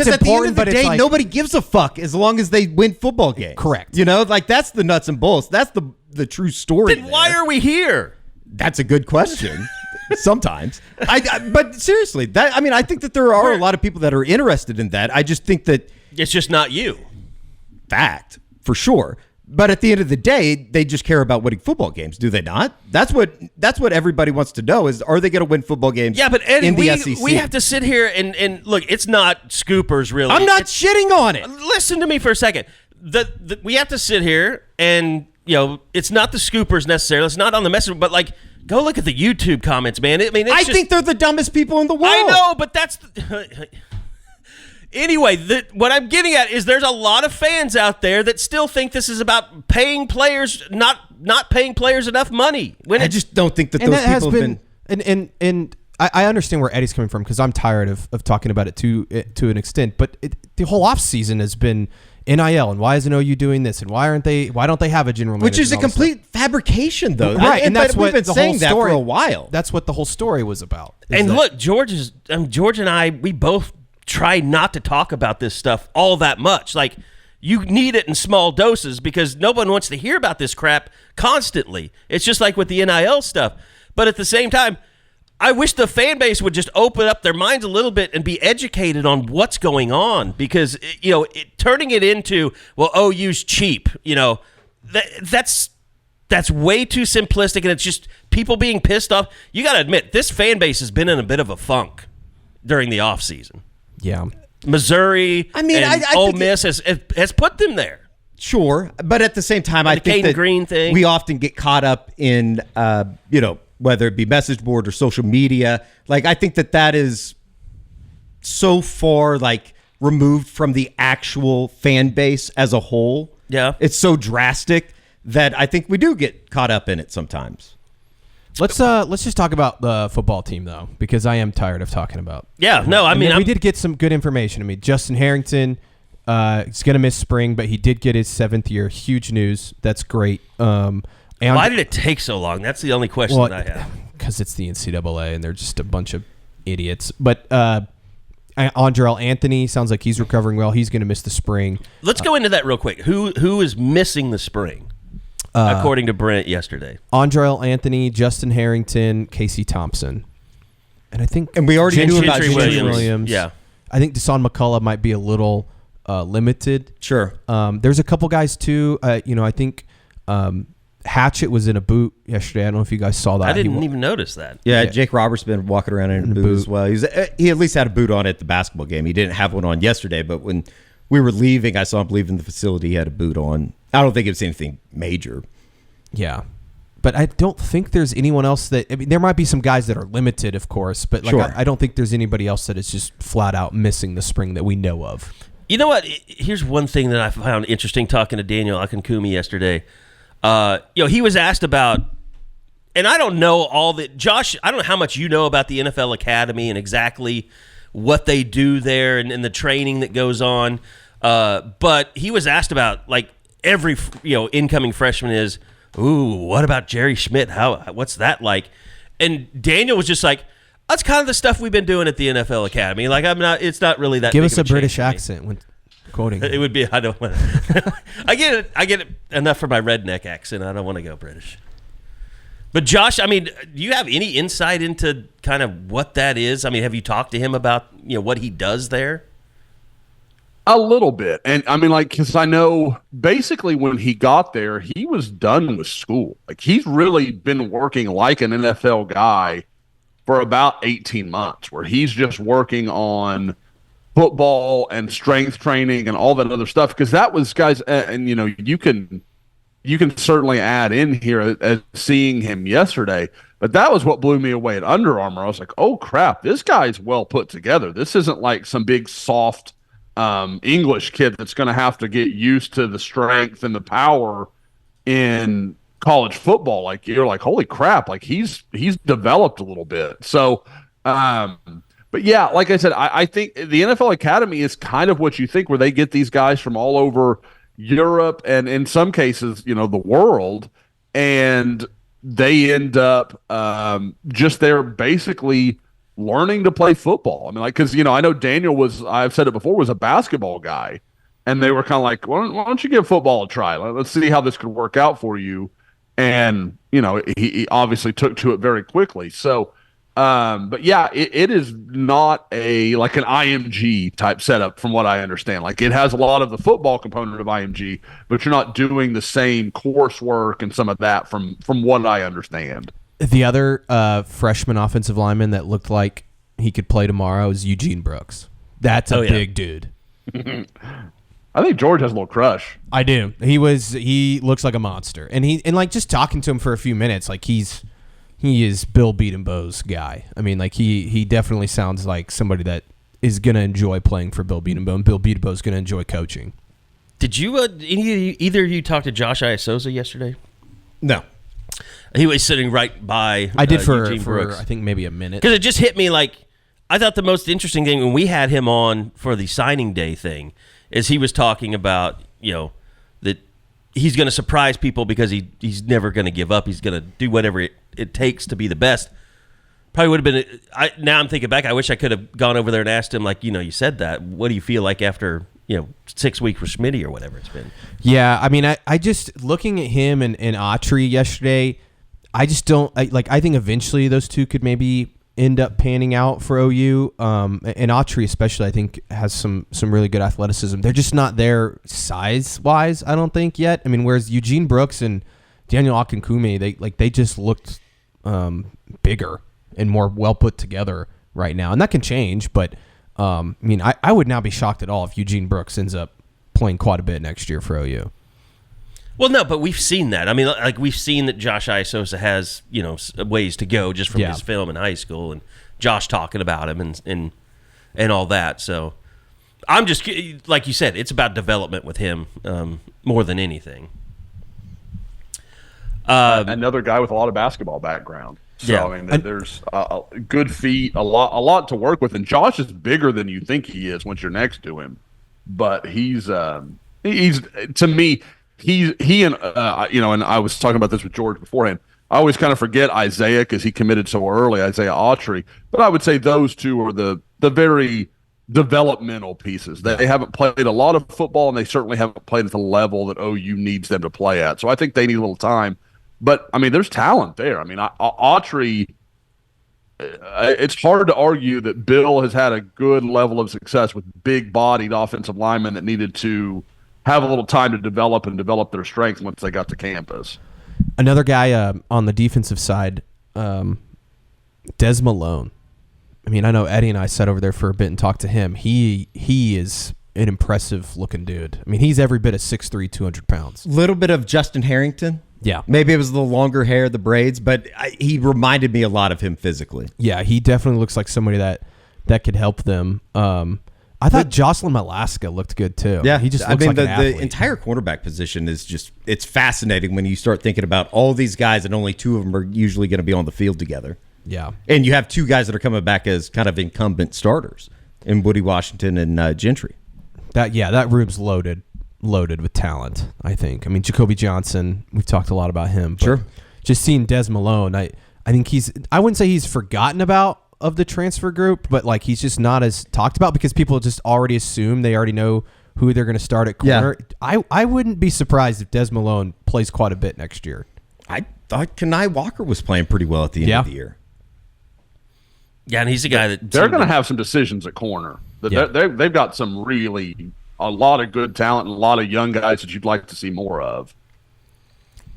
at the end of the day, nobody gives a fuck as long as they win football games. Correct. That's the nuts and bolts. That's the true story. Then why are we here? That's a good question. Sometimes, but seriously, I think that there are a lot of people that are interested in that. I just think that it's just not you. Fact, for sure. But at the end of the day, they just care about winning football games, do they not? That's what everybody wants to know is, are they going to win football games? Yeah, but Eddie, in the SEC? We have to sit here and look. It's not Scoopers, really. I'm not shitting on it. Listen to me for a second. We have to sit here and it's not the Scoopers necessarily. It's not on the message, but like go look at the YouTube comments, man. I think they're the dumbest people in the world. I know, but that's. Anyway, what I'm getting at is there's a lot of fans out there that still think this is about paying players, not paying players enough money. I just don't think that those people have been. And I understand where Eddie's coming from because I'm tired of talking about it to an extent. But the whole offseason has been NIL and why isn't OU doing this and why don't they have a general manager? Which is a complete fabrication, though. Right, and that's what we've been saying that for a while. That's what the whole story was about. And look, George and I, we both try not to talk about this stuff all that much. Like, you need it in small doses because no one wants to hear about this crap constantly. It's just like with the NIL stuff. But at the same time, I wish the fan base would just open up their minds a little bit and be educated on what's going on because, turning it into, well, OU's cheap, that's way too simplistic and it's just people being pissed off. You got to admit, this fan base has been in a bit of a funk during the offseason. Yeah. Missouri and Ole Miss has put them there. Sure, but at the same time, I think that Green thing. We often get caught up in, whether it be message board or social media. Like, I think that is so far, like, removed from the actual fan base as a whole. Yeah. It's so drastic that I think we do get caught up in it sometimes. Let's just talk about the football team though, because I am tired of talking about. Yeah, no, we did get some good information. Justin Harrington, he's gonna miss spring, but he did get his 7th year. Huge news. That's great. Why did it take so long? That's the only question that I have. Because it's the NCAA and they're just a bunch of idiots. But Andrell Anthony sounds like he's recovering well. He's going to miss the spring. Let's go into that real quick. Who is missing the spring, according to Brent yesterday? Andrell Anthony, Justin Harrington, Casey Thompson. And I think... And we already knew about Gentry Williams. Yeah. I think Deshaun McCullough might be a little limited. Sure. There's a couple guys, too. I think... Hatchett was in a boot yesterday. I don't know if you guys saw that. I didn't even notice that. Yeah, Jake Roberts been walking around in a boot as well. He at least had a boot on at the basketball game. He didn't have one on yesterday, but when we were leaving, I saw him leaving the facility. He had a boot on. I don't think it was anything major. Yeah. But I don't think there's anyone else that... I mean, there might be some guys that are limited, of course, but sure. I don't think there's anybody else that is just flat out missing the spring that we know of. You know what? Here's one thing that I found interesting talking to Daniel Akinkumi yesterday. He was asked about, and I don't know all that. Josh, I don't know how much you know about the NFL Academy and exactly what they do there and the training that goes on. But he was asked about, like, every incoming freshman is, ooh, what about Jerry Schmidt? What's that like? And Daniel was just like, that's kind of the stuff we've been doing at the NFL Academy. Like, it's not really that. Give big us of a British accent when quoting. It would be, I don't want to. I get it enough for my redneck accent. I don't want to go British. But Josh, I mean, do you have any insight into kind of what that is? I mean, have you talked to him about, what he does there? A little bit. And I mean, like, because I know basically when he got there, he was done with school. Like, he's really been working like an NFL guy for about 18 months, where he's just working on football and strength training and all that other stuff. Because that was, guys, and you can certainly add in here as seeing him yesterday, but that was what blew me away at Under Armour. I was like, oh crap, this guy's well put together. This isn't like some big soft English kid that's going to have to get used to the strength and the power in college football. Like, you're like, holy crap, like he's developed a little bit. So, but yeah, like I said, I think the NFL Academy is kind of what you think, where they get these guys from all over Europe and in some cases, the world, and they end up just there basically learning to play football. I mean, like, because, I know Daniel I've said it before, was a basketball guy, and they were kind of like, why don't you give football a try? Let's see how this could work out for you. And, he obviously took to it very quickly. So, but yeah, it is not like an IMG type setup from what I understand. Like, it has a lot of the football component of IMG, but you're not doing the same coursework and some of that from what I understand. The other freshman offensive lineman that looked like he could play tomorrow is Eugene Brooks. That's a big dude. I think George has a little crush. I do. He looks like a monster. And like, just talking to him for a few minutes, like he is Bill Beatonbow's guy. I mean, like, he definitely sounds like somebody that is going to enjoy playing for Bill Beatonbow, and Bill Beatonbow's going to enjoy coaching. Did you either of you talk to Josh Iasosa yesterday? No. He was sitting right by I did for Brooks. I think maybe a minute. Because it just hit me, like, I thought the most interesting thing when we had him on for the signing day thing is he was talking about, that he's going to surprise people because he's never going to give up. He's going to do whatever it takes to be the best. Probably would have been. Now I'm thinking back, I wish I could have gone over there and asked him, like, you said that. What do you feel like after 6 weeks for Smitty or whatever it's been? Yeah, I mean, I just looking at him and Autry yesterday, I just don't I think eventually those two could maybe end up panning out for OU. And Autry especially, I think, has some really good athleticism. They're just not there size wise, I don't think, yet. I mean, whereas Eugene Brooks and Daniel Akinkumi, they just looked bigger and more well put together right now, and that can change. But I mean, I would not be shocked at all if Eugene Brooks ends up playing quite a bit next year for OU. Well, no, but we've seen that. I mean, like, we've seen that Josh Iasosa has, ways to go just from his film in high school, and Josh talking about him and all that. So I'm just, like you said, it's about development with him more than anything. Another guy with a lot of basketball background. So, yeah. I mean, there's good feet, a lot to work with. And Josh is bigger than you think he is once you're next to him. But he's to me, he and and I was talking about this with George beforehand. I always kind of forget Isaiah because he committed so early, Isaiah Autry. But I would say those two are the very developmental pieces. They haven't played a lot of football, and they certainly haven't played at the level that OU needs them to play at. So I think they need a little time. But, I mean, there's talent there. I mean, Autry, it's hard to argue that Bill has had a good level of success with big-bodied offensive linemen that needed to have a little time to develop their strength once they got to campus. Another guy on the defensive side, Des Malone. I mean, I know Eddie and I sat over there for a bit and talked to him. He is an impressive-looking dude. I mean, he's every bit of 6'3", 200 pounds. Little bit of Justin Harrington. Yeah. Maybe it was the longer hair, the braids, but he reminded me a lot of him physically. Yeah, he definitely looks like somebody that could help them. I thought Jocelyn Alaska looked good too. Yeah, he just looks like an athlete. The entire cornerback position is just, it's fascinating when you start thinking about all these guys and only two of them are usually going to be on the field together. Yeah. And you have two guys that are coming back as kind of incumbent starters in Woody Washington and Gentry. That room's loaded with talent, I think. I mean, Jacoby Johnson, we've talked a lot about him. But sure. Just seeing Des Malone, I think I wouldn't say he's forgotten about of the transfer group, but like he's just not as talked about because people just already assume they already know who they're going to start at corner. Yeah. I wouldn't be surprised if Des Malone plays quite a bit next year. I thought Kenai Walker was playing pretty well at the end of the year. Yeah, and he's a guy that they're going to have some decisions at corner. They've got a lot of good talent and a lot of young guys that you'd like to see more of.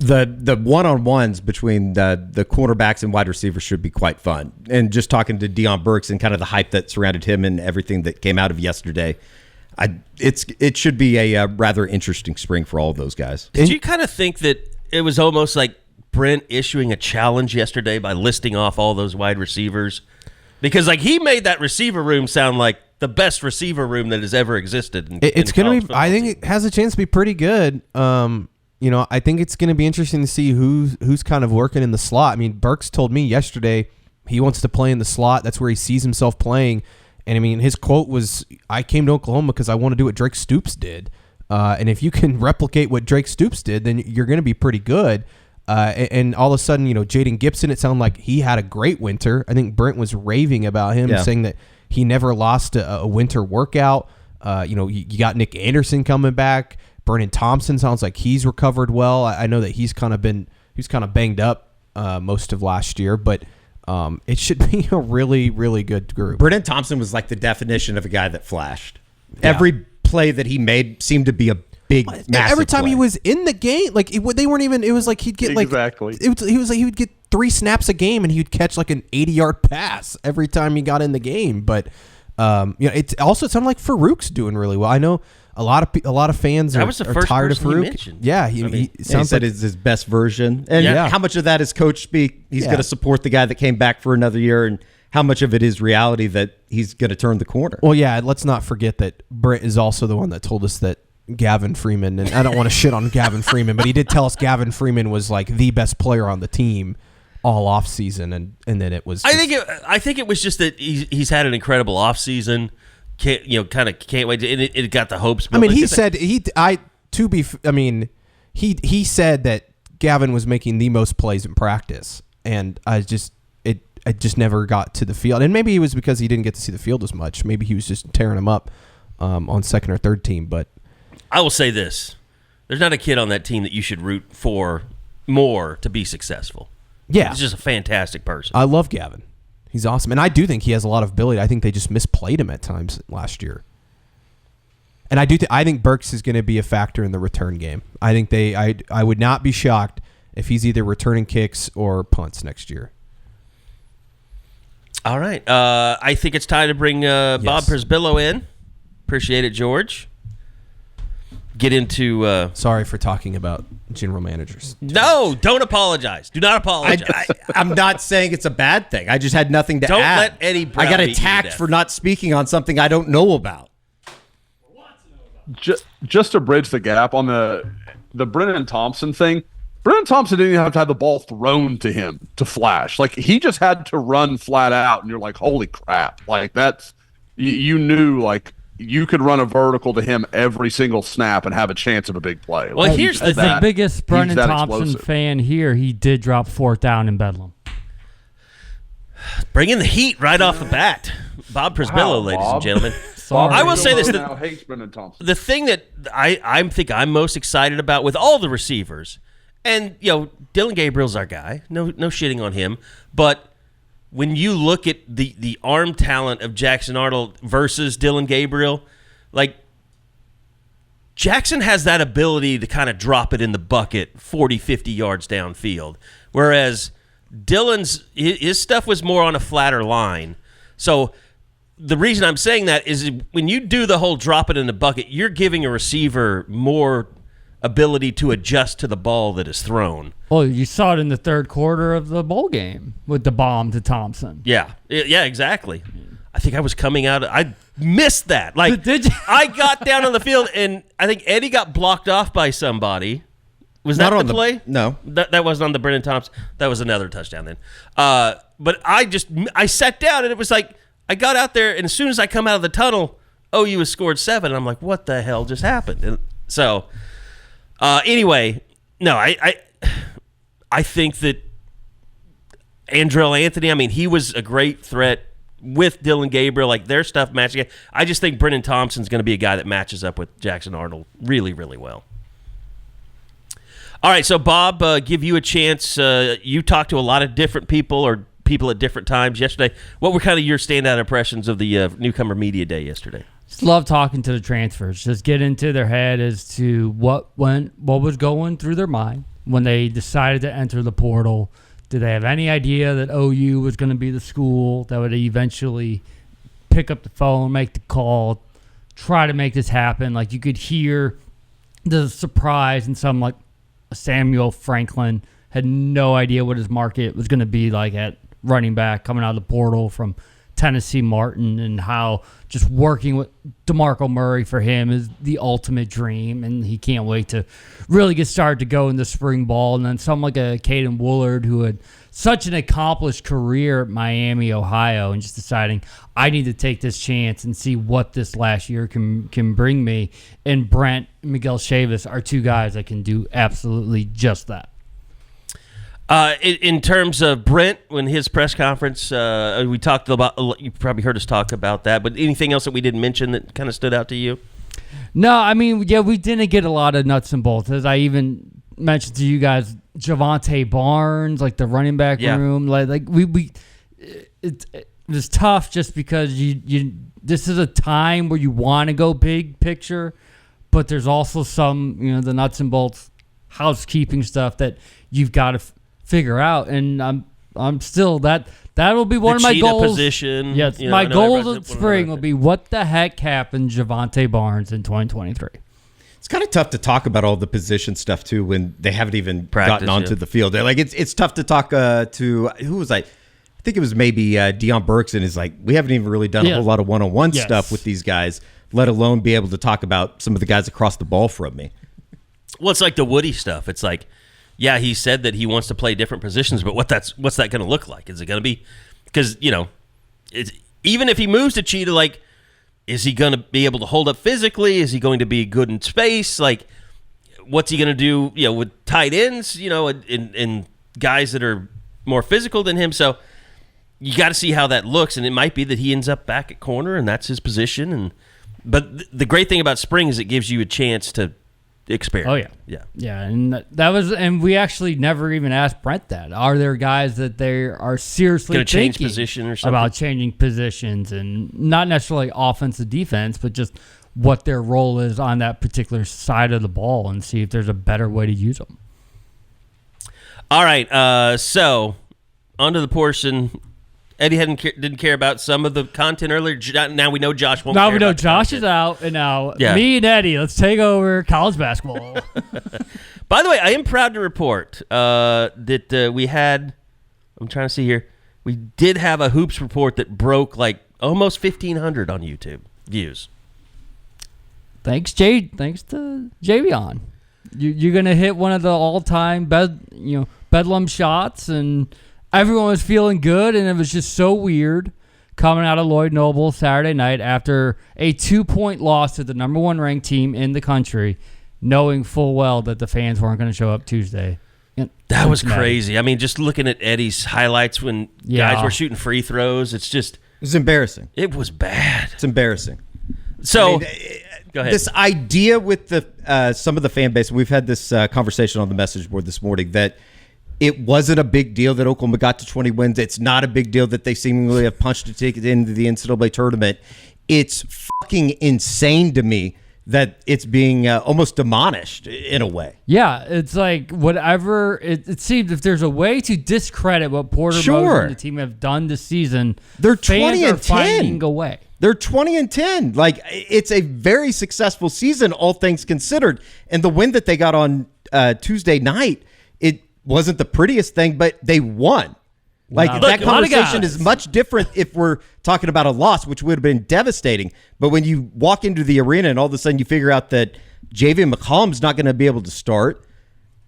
The one-on-ones between the cornerbacks and wide receivers should be quite fun. And just talking to Deion Burks and kind of the hype that surrounded him and everything that came out of yesterday, it should be a rather interesting spring for all of those guys. Did you kind of think that it was almost like Brent issuing a challenge yesterday by listing off all those wide receivers? Because like he made that receiver room sound like the best receiver room that has ever existed. It's going to be. I think it has a chance to be pretty good. I think it's going to be interesting to see who's kind of working in the slot. I mean, Burks told me yesterday he wants to play in the slot. That's where he sees himself playing. And I mean, his quote was, "I came to Oklahoma because I want to do what Drake Stoops did." And if you can replicate what Drake Stoops did, then you're going to be pretty good. And all of a sudden, Jaden Gibson, it sounded like he had a great winter. I think Brent was raving about him, saying that he never lost a winter workout. You got Nick Anderson coming back. Brennan Thompson sounds like he's recovered well. I know that he's kind of banged up most of last year, but it should be a really, really good group. Brennan Thompson was like the definition of a guy that flashed. Yeah. Every play that he made seemed to be a big, massive every time play. he was in the game, like they weren't even. It was like he'd get exactly. He would get 3 snaps a game and he'd catch like an 80-yard pass every time he got in the game. But it sounded like Farouk's doing really well. I know a lot of fans are tired of Farouk. Yeah, he sounds said like it's his best version. And how much of that is coach speak? He's going to support the guy that came back for another year, and how much of it is reality that he's going to turn the corner? Well, yeah, let's not forget that Brent is also the one that told us that Gavin Freeman, and I don't want to shit on Gavin Freeman, but he did tell us Gavin Freeman was like the best player on the team all off season, and then it was. I think it was just that he's had an incredible off season. Can't wait to. And it got the hopes built. I mean, he said he said that Gavin was making the most plays in practice, and I just never got to the field. And maybe it was because he didn't get to see the field as much. Maybe he was just tearing them up on second or third team. But I will say this: there's not a kid on that team that you should root for more to be successul. Yeah, he's just a fantastic person. I love Gavin. He's awesome. And I do think he has a lot of ability. I think they just misplayed him at times last year. And I think Burks is going to be a factor in the return game. I think I would not be shocked if he's either returning kicks or punts next year. All right. I think it's time to bring Bob Przybylo in. Appreciate it, George. Get into... Sorry for talking about general managers. No, don't apologize. Do not apologize. I'm not saying it's a bad thing. I just had nothing to add. Don't let Eddie Brown I got attacked for not speaking on something I don't know about. Just to bridge the gap on the Brennan Thompson thing, Brennan Thompson didn't even have to have the ball thrown to him to flash. Like, he just had to run flat out, and you're like, holy crap. Like, that's... You knew, like... You could run a vertical to him every single snap and have a chance of a big play. Well, here's the thing. The biggest Brennan Thompson fan here, he did drop 4th down in Bedlam. Bring in the heat right off the bat. Bob Przybylo, ladies and gentlemen. Sorry. I will say this: now hates Brendan Thompson. the thing that I think I'm most excited about with all the receivers, and Dylan Gabriel's our guy. No shitting on him, but when you look at the arm talent of Jackson Arnold versus Dylan Gabriel, like Jackson has that ability to kind of drop it in the bucket 40, 50 yards downfield, whereas Dylan's his stuff was more on a flatter line. So the reason I'm saying that is when you do the whole drop it in the bucket, you're giving a receiver more ability to adjust to the ball that is thrown. Well, you saw it in the third quarter of the bowl game with the bomb to Thompson. Yeah, exactly. I think I was coming out. I missed that. Like, Did you? I got down on the field, and I think Eddie got blocked off by somebody. Was that Not the on play? No. That wasn't on the Brendan Thompson. That was another touchdown then. But I sat down, and it was like I got out there, and as soon as I come out of the tunnel, OU has scored 7. And I'm like, what the hell just happened? And so, anyway, no, I think that Andrell Anthony, I mean, he was a great threat with Dylan Gabriel, like their stuff matching. I just think Brendan Thompson's going to be a guy that matches up with Jackson Arnold really, really well. All right, so Bob, give you a chance. You talked to a lot of different people or people at different times yesterday. What were kind of your standout impressions of the Newcomer Media Day yesterday? Just love talking to the transfers. Just get into their head as to what was going through their mind when they decided to enter the portal. Did they have any idea that OU was going to be the school that would eventually pick up the phone, make the call, try to make this happen? Like, you could hear the surprise in some, like, Samuel Franklin had no idea what his market was going to be like at running back coming out of the portal from Tennessee Martin, and how just working with DeMarco Murray for him is the ultimate dream, and he can't wait to really get started to go in the spring ball. And then someone like a Caden Woolard, who had such an accomplished career at Miami, Ohio, and just deciding I need to take this chance and see what this last year can bring me. And Brent and Miguel Chavis are two guys that can do absolutely just that. In terms of Brent, when his press conference, we talked about, you probably heard us talk about that, but anything else that we didn't mention that kind of stood out to you? No, I mean, yeah, we didn't get a lot of nuts and bolts. As I even mentioned to you guys, Javante Barnes, like the running back room, like it was tough just because you this is a time where you want to go big picture, but there's also some, the nuts and bolts housekeeping stuff that you've got to figure out, and I'm still that'll be one of my goals. Position, yes, my goals in spring will be what the heck happened Javante Barnes in 2023. It's kind of tough to talk about all the position stuff too when they haven't even gotten onto the field. Like it's tough to talk to who was I think it was maybe Deion Burks, and is like, we haven't even really done a whole lot of one-on-one stuff with these guys, let alone be able to talk about some of the guys across the ball from me. Well, it's like the Woody stuff. It's like, yeah, he said that he wants to play different positions, but what's that going to look like? Is it going to be, because, even if he moves to Cheetah, like, is he going to be able to hold up physically? Is he going to be good in space? Like, what's he going to do, with tight ends, and guys that are more physical than him? So you got to see how that looks, and it might be that he ends up back at corner, and that's his position. But the great thing about spring is it gives you a chance to experiment. Oh yeah. And we actually never even asked Brent that. Are there guys that they are seriously going to change thinking position or something? About changing positions, and not necessarily offense and defense, but just what their role is on that particular side of the ball, and see if there's a better way to use them. All right, so onto the portion. Eddie didn't care about some of the content earlier. Now we know Josh won't. Now we know Josh is out, and now me and Eddie, let's take over college basketball. By the way, I am proud to report that we had. I'm trying to see here. We did have a hoops report that broke like almost 1,500 on YouTube views. Thanks to Javion. You're gonna hit one of the all-time bedlam shots, and everyone was feeling good, and it was just so weird coming out of Lloyd Noble Saturday night after a 2-point loss to the number 1 ranked team in the country, knowing full well that the fans weren't going to show up Tuesday. That was crazy. I mean, just looking at Eddie's highlights when guys were shooting free throws, it was embarrassing. It was bad. It's embarrassing. So, go ahead. This idea with the some of the fan base, we've had this conversation on the message board this morning, that it wasn't a big deal that Oklahoma got to 20 wins. It's not a big deal that they seemingly have punched a ticket into the NCAA tournament. It's fucking insane to me that it's being almost demolished in a way. Yeah, it's like whatever. It seems if there's a way to discredit what Porter Moser and the team have done this season, they're fans 20 and are finding a way. They're 20 and 10. Like, it's a very successful season, all things considered. And the win that they got on Tuesday night, it wasn't the prettiest thing, but they won. Like, that conversation is much different if we're talking about a loss, which would have been devastating. But when you walk into the arena and all of a sudden you figure out that Javian McCollum's not going to be able to start,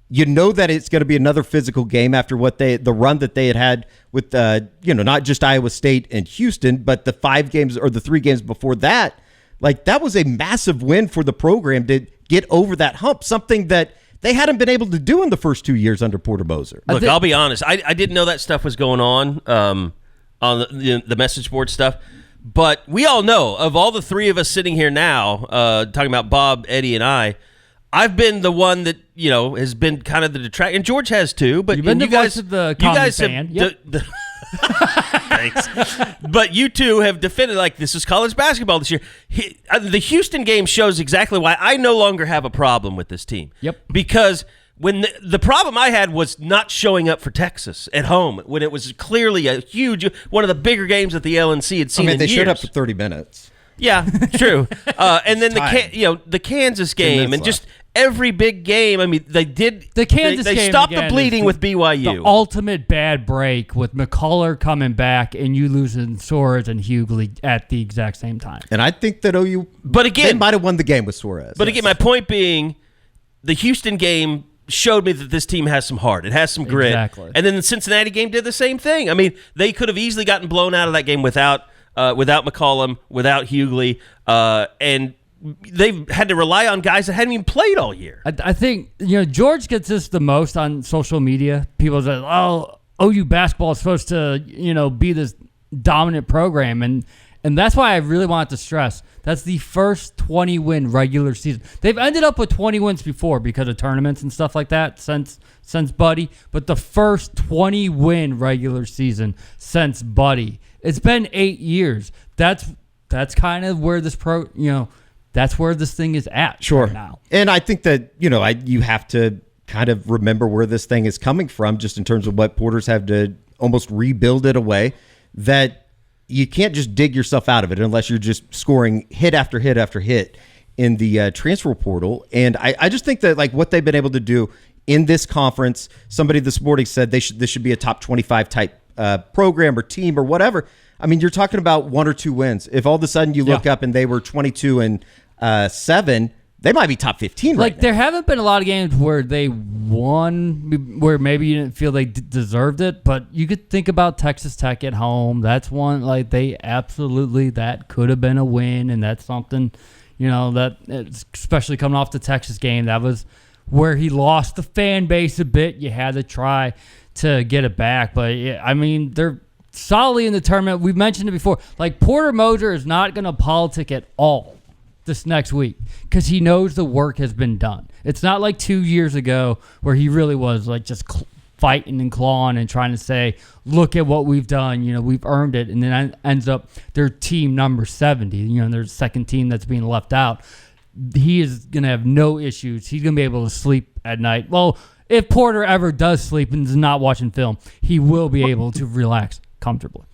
you know that it's going to be another physical game after the run that they had with, not just Iowa State and Houston, but the 5 games or the 3 games before that. Like, that was a massive win for the program to get over that hump, something that they hadn't been able to do in the first 2 years under Porter Moser. Look, I'll be honest. I didn't know that stuff was going on the message board stuff. But we all know, of all the 3 of us sitting here now, talking about Bob, Eddie, and I've been the one that, has been kind of the detractor. And George has too. But you've been the voice of the common fan. Yep. Thanks. But you two have defended, like, this is college basketball this year. The Houston game shows exactly why I no longer have a problem with this team. Yep. Because when the problem I had was not showing up for Texas at home, when it was clearly a huge, one of the bigger games that the LNC had seen in they years. showed up for 30 minutes. Yeah, true. And then the Kansas game and just every big game. I mean, they did the Kansas game. They stopped the bleeding with BYU. The ultimate bad break with McCullough coming back and you losing Suarez and Hughley at the exact same time. And I think that OU, they might have won the game with Suarez. But again, my point being, the Houston game showed me that this team has some heart. It has some grit. Exactly. And then the Cincinnati game did the same thing. I mean, they could have easily gotten blown out of that game without McCollum, without Hughley, and they've had to rely on guys that hadn't even played all year. I think George gets this the most on social media. People say, "Oh, OU basketball is supposed to be this dominant program," and that's why I really want to stress that's the first 20-win regular season. They've ended up with 20 wins before because of tournaments and stuff like that since Buddy, but the first 20-win regular season since Buddy. It's been 8 years. That's kind of where this that's where this thing is at right now. And I think that, you have to kind of remember where this thing is coming from, just in terms of what Porters have to almost rebuild it a way that you can't just dig yourself out of it unless you're just scoring hit after hit after hit in the transfer portal. And I just think that, like, what they've been able to do in this conference, somebody this morning said this should be a top 25 type program or team or whatever. I mean, you're talking about 1 or 2 wins. If all of a sudden you look up and they were 22 and 7, they might be top 15 right now. There haven't been a lot of games where they won, where maybe you didn't feel they deserved it, but you could think about Texas Tech at home. That's one, like, that could have been a win, and that's something, that especially coming off the Texas game, that was where he lost the fan base a bit. You had to try to get it back, but I mean, they're solidly in the tournament. We've mentioned it before. Like, Porter Moser is not going to politic at all this next week because he knows the work has been done. It's not like 2 years ago where he really was like just fighting and clawing and trying to say, look at what we've done. We've earned it. And then ends up their team number 70, their second team that's being left out. He is going to have no issues. He's going to be able to sleep at night. Well, if Porter ever does sleep and is not watching film, he will be able to relax comfortably.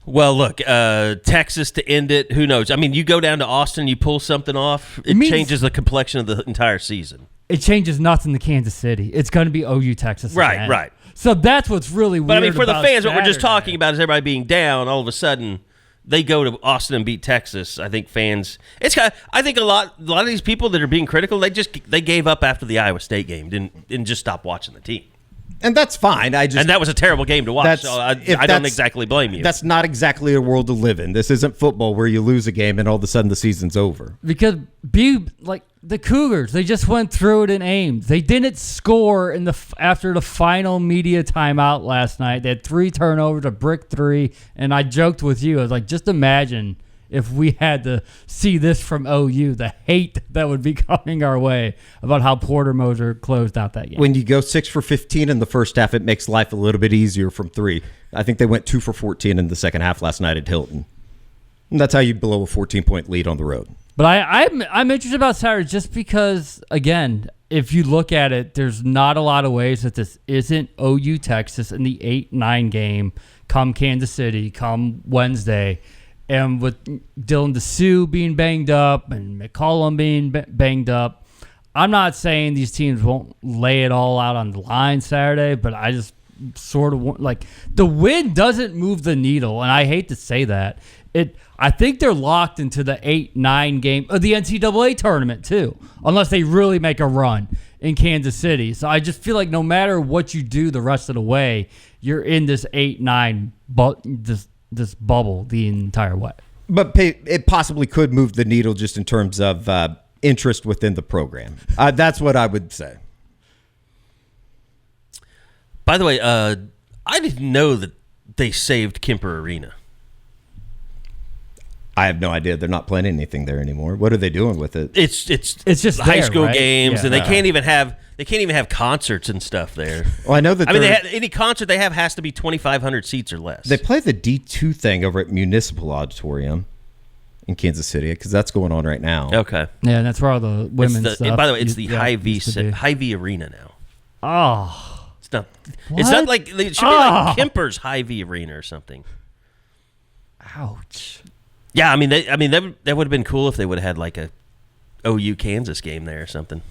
Well, look, Texas to end it, who knows? I mean, you go down to Austin, you pull something off, it changes the complexion of the entire season. It changes nothing to Kansas City. It's going to be OU Texas again. Right. So that's what's really weird. But I mean, for the fans, Saturday. what we're just talking about is everybody being down. All of a sudden, they go to Austin and beat Texas. I think fans. I think a lot of these people that are being critical, they gave up after the Iowa State game, didn't just stop watching the team. And that's fine. And that was a terrible game to watch. So I don't exactly blame you. That's not exactly a world to live in. This isn't football where you lose a game and all of a sudden the season's over. Because the Cougars, they just went through it in Ames. They didn't score after the final media timeout last night. They had 3 turnovers, a brick 3, and I joked with you. I was like, just imagine if we had to see this from OU, the hate that would be coming our way about how Porter Moser closed out that game. When you go 6 for 15 in the first half, it makes life a little bit easier from 3. I think they went 2 for 14 in the second half last night at Hilton. And that's how you blow a 14-point lead on the road. But I'm interested about Saturday just because, again, if you look at it, there's not a lot of ways that this isn't OU Texas in the 8-9 game come Kansas City, come Wednesday. And with Dylan DeSue being banged up and McCollum being banged up, I'm not saying these teams won't lay it all out on the line Saturday, but I just sort of want, like, the win doesn't move the needle, and I hate to say that. I think they're locked into the 8-9 game of the NCAA tournament too, unless they really make a run in Kansas City. So I just feel like no matter what you do the rest of the way, you're in this 8-9 this bubble the entire way. But it possibly could move the needle just in terms of interest within the program. That's what I would say. By the way, I didn't know that they saved Kemper Arena. I have no idea. They're not playing anything there anymore. What are they doing with it? It's just high there, school right? games, Yeah. and they can't even have concerts and stuff there. Well, I know that. Any concert they have has to be 2,500 seats or less. They play the D2 thing over at Municipal Auditorium in Kansas City because that's going on right now. Okay. Yeah, and that's where all the women's stuff. By the way, it's the used to be. Hy-Vee Arena now. Oh, It's not. What? It's not like it should be like Kemper's Hy-Vee Arena or something. ouch. Yeah, I mean, that would have been cool if they would have had like a OU Kansas game there or something.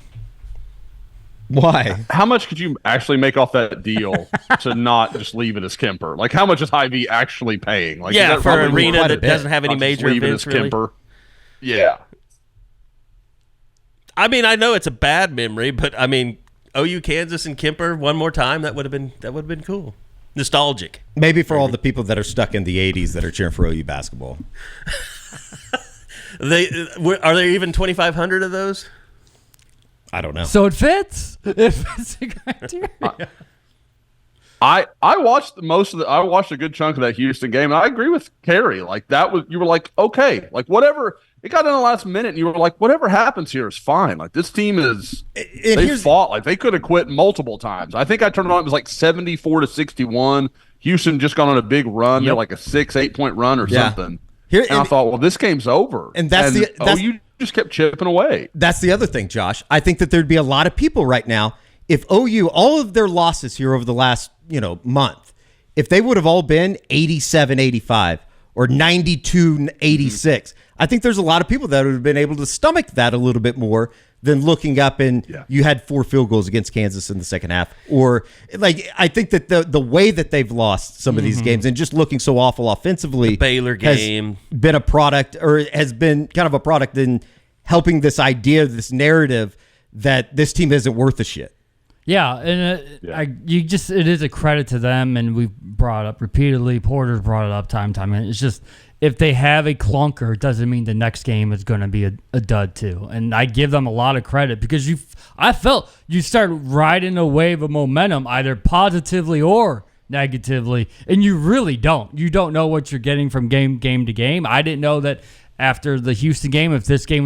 Why? How much could you actually make off that deal to not just leave it as Kemper? Like, how much is Hy-Vee actually paying? Like, Yeah, is that for an probably arena quite a that bit? doesn't have any Not just major leave it events, as really? Kemper. Yeah. I mean, I know it's a bad memory, but I mean, OU Kansas and Kemper one more time, that would have been cool. Nostalgic. Maybe for all the people that are stuck in the 80s that are cheering for OU basketball. Are there even 2,500 of those? I don't know. So it fits. It fits the criteria. I watched I watched a good chunk of that Houston game, and I agree with Carey. Like, you were like, okay, like whatever. It got in the last minute, and you were like, whatever happens here is fine. Like, this team they fought. Like, they could have quit multiple times. I think I turned it on. It was like 74-61. Houston just got on a big run. They're like a 6-8 point run or something. I thought, well, this game's over. And you just kept chipping away. That's the other thing, Josh. I think that there'd be a lot of people right now if OU, all of their losses here over the last month, if they would have all been 87-85 or 92-86, I think there's a lot of people that would have been able to stomach that a little bit more than looking up and you had 4 field goals against Kansas in the second half. Or, like, I think that the way that they've lost some of these games and just looking so awful offensively, the Baylor game has been a product, or has been kind of a product in helping this idea, this narrative that this team isn't worth a shit. Yeah, and it is a credit to them, and we've brought up repeatedly. Porter's brought it up time. And it's just, if they have a clunker, it doesn't mean the next game is going to be a dud too. And I give them a lot of credit because I felt you started riding a wave of momentum, either positively or negatively, and you really don't. You don't know what you're getting from game to game. I didn't know that after the Houston game, if this team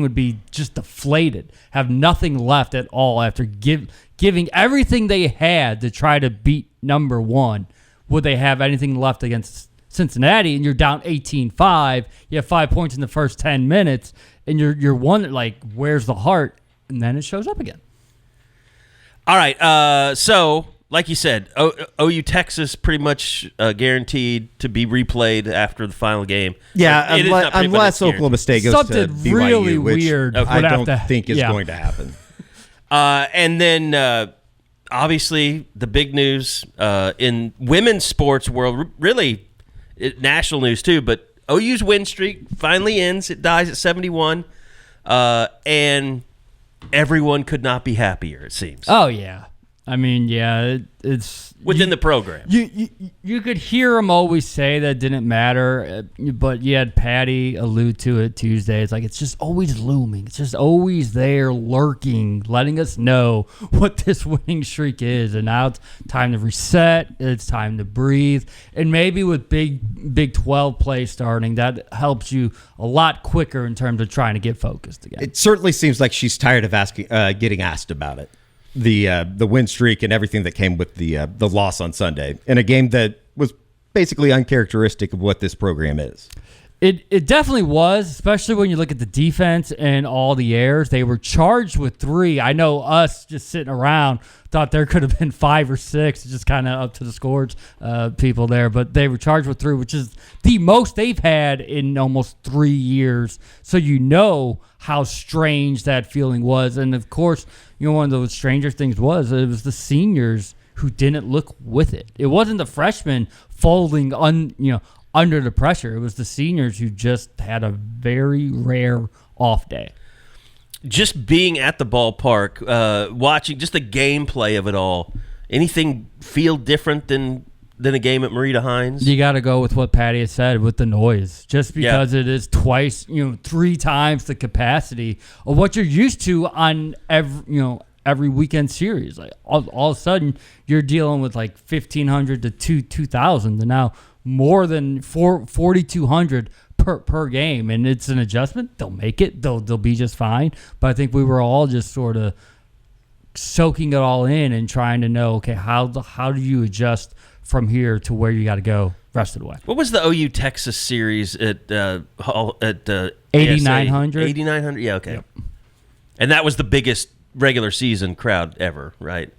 would be just deflated, have nothing left at all after giving everything they had to try to beat number one, would they have anything left against Cincinnati? And you're down 18-5. You have 5 points in the first 10 minutes, and you're wondering, like, where's the heart? And then it shows up again. All right. So, like you said, OU Texas pretty much guaranteed to be replayed after the final game. Yeah, It is not pretty much unless guaranteed. Oklahoma State goes Something to BYU, really which weird I would don't have to- think is yeah. going to happen. And then, obviously, the big news in women's sports world, really national news too, but OU's win streak finally ends. It dies at 71, and everyone could not be happier, it seems. Oh, yeah. I mean, yeah, it's within the program. You could hear him always say that it didn't matter, but you had Patty allude to it Tuesday. It's like it's just always looming. It's just always there, lurking, letting us know what this winning streak is. And now it's time to reset. It's time to breathe. And maybe with Big 12 play starting, that helps you a lot quicker in terms of trying to get focused again. It certainly seems like she's tired of getting asked about it. The win streak and everything that came with the loss on Sunday in a game that was basically uncharacteristic of what this program is. It definitely was, especially when you look at the defense and all the errors. They were charged with 3. I know us just sitting around thought there could have been 5 or 6, just kind of up to the scores people there. But they were charged with 3, which is the most they've had in almost 3 years. So you know how strange that feeling was. And, of course, one of those stranger things was it was the seniors who didn't look with it. It wasn't the freshmen folding under the pressure. It was the seniors who just had a very rare off day. Just being at the ballpark, watching just the gameplay of it all, anything feel different than a game at Marita Hines? You got to go with what Patty has said with the noise. Just because it is twice, 3 times the capacity of what you're used to on every weekend series. Like all of a sudden, you're dealing with like 1,500 to 2,000, and now more than 4,200 per game, and it's an adjustment. They'll make it. They'll be just fine. But I think we were all just sort of soaking it all in and trying to know, okay, how do you adjust from here to where you got to go rest of the way? What was the OU Texas series at 8,900? 8,900. Yeah, okay. Yep. And that was the biggest regular season crowd ever, right?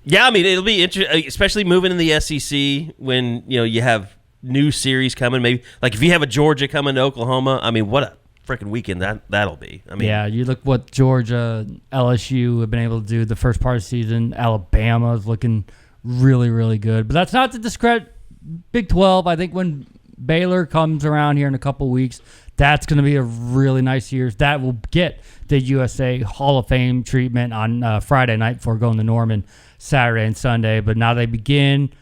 Yeah, I mean, it'll be interesting, especially moving in the SEC when, you have new series coming. Maybe, like if you have a Georgia coming to Oklahoma, I mean, what a freaking weekend that'll be. I mean, yeah, you look what Georgia, LSU have been able to do the first part of the season. Alabama is looking really, really good. But that's not to discredit Big 12. I think when Baylor comes around here in a couple weeks, that's going to be a really nice series. That will get the USA Hall of Fame treatment on Friday night before going to Norman Saturday and Sunday. But now they begin.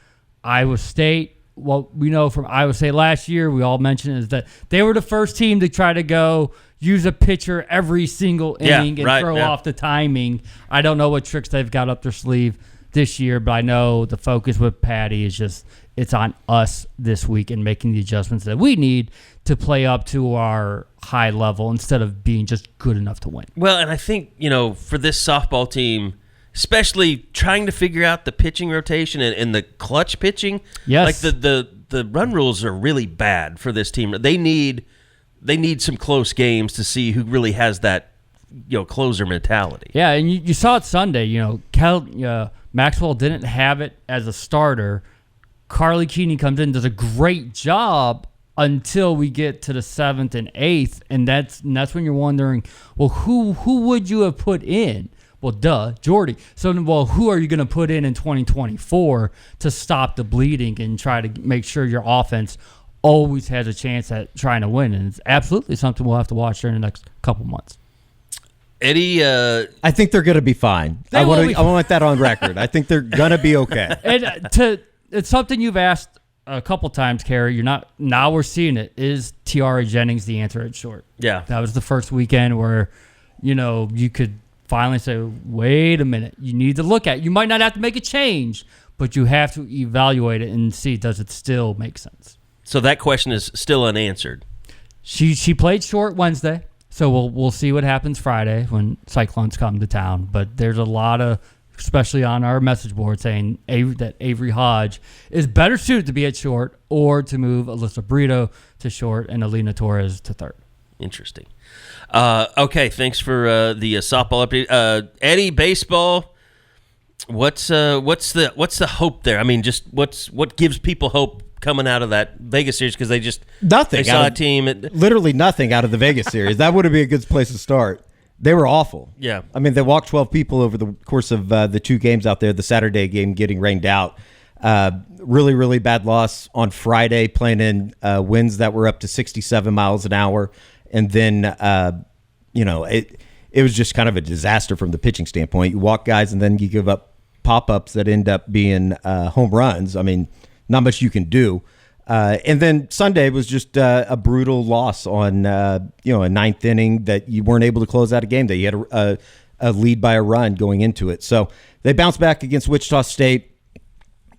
Iowa State. What we know from Iowa State last year, we all mentioned, is that they were the first team to try to go use a pitcher every single inning and throw off the timing. I don't know what tricks they've got up their sleeve this year, but I know the focus with Patty is just it's on us this week and making the adjustments that we need to play up to our high level instead of being just good enough to win. Well, and I think, for this softball team, especially trying to figure out the pitching rotation and the clutch pitching. Yes. Like the run rules are really bad for this team. They need some close games to see who really has that, closer mentality. Yeah, and you saw it Sunday. Maxwell didn't have it as a starter. Carly Keeney comes in, does a great job until we get to the 7th and 8th, and that's when you're wondering, well, who would you have put in? Well, Jordy. So, who are you going to put in 2024 to stop the bleeding and try to make sure your offense always has a chance at trying to win? And it's absolutely something we'll have to watch during the next couple months. Eddie, I think they're going to be fine. I want that on record. I think they're going to be okay. And it's something you've asked a couple times, Carrie. Now we're seeing it. Is Tiara Jennings the answer at short? Yeah. That was the first weekend where, you could finally say, wait a minute, you need to look at it. You might not have to make a change, but you have to evaluate it and see, does it still make sense? So that question is still unanswered. She played short Wednesday, so we'll see what happens Friday when Cyclones come to town. But there's a lot of, especially on our message board, saying that Avery Hodge is better suited to be at short or to move Alyssa Brito to short and Alina Torres to third. Interesting. Okay, thanks for the softball update. Eddie, baseball. What's the hope there? I mean, just what gives people hope coming out of that Vegas series? Because they saw a team. Literally nothing out of the Vegas series. That would be a good place to start. They were awful. Yeah. I mean, they walked 12 people over the course of the 2 games out there. The Saturday game getting rained out. Really, really bad loss on Friday, playing in winds that were up to 67 miles an hour. And then, it was just kind of a disaster from the pitching standpoint. You walk guys and then you give up pop-ups that end up being home runs. I mean, not much you can do. And then Sunday was just a brutal loss on a ninth inning that you weren't able to close out a game, that you had a lead by a run going into it. So they bounced back against Wichita State.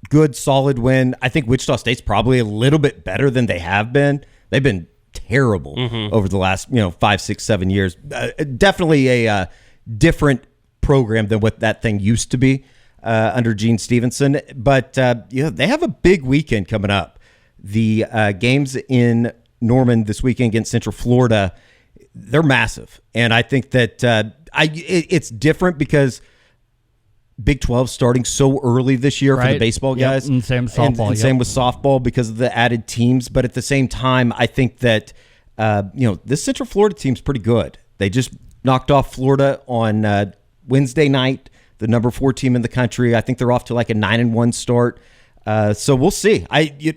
Good, solid win. I think Wichita State's probably a little bit better than they have been. They've been terrible over the last 5, 6, 7 years. Definitely a different program than what that thing used to be under Gene Stevenson. But they have a big weekend coming up. The games in Norman this weekend against Central Florida, they're massive. And I think that it's different because Big 12 starting so early this year for the baseball guys. And same with softball. And same with softball because of the added teams. But at the same time, I think that this Central Florida team's pretty good. They just knocked off Florida on Wednesday night, the number 4 team in the country. I think they're off to like a 9-1 start. So we'll see.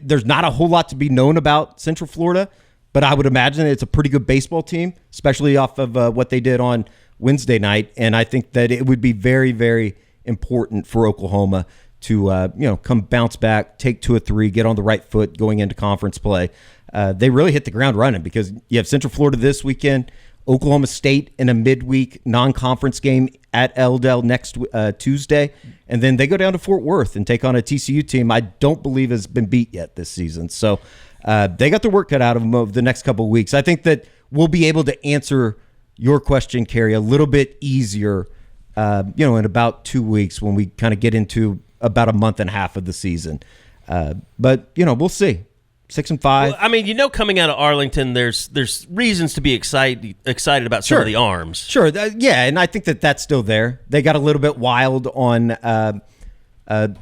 There's not a whole lot to be known about Central Florida, but I would imagine it's a pretty good baseball team, especially off of what they did on Wednesday night. And I think that it would be very, very important for Oklahoma to come bounce back, take 2 or 3, get on the right foot going into conference play. They really hit the ground running because you have Central Florida this weekend, Oklahoma State in a midweek non-conference game at Eldell next Tuesday, and then they go down to Fort Worth and take on a TCU team I don't believe has been beat yet this season. So they got their work cut out of them over the next couple of weeks. I think that we'll be able to answer your question, Carrie, a little bit easier in about 2 weeks when we kind of get into about a month and a half of the season. But we'll see. 6-5. Well, I mean, coming out of Arlington, there's reasons to be excited about some of the arms. Sure, and I think that that's still there. They got a little bit wild on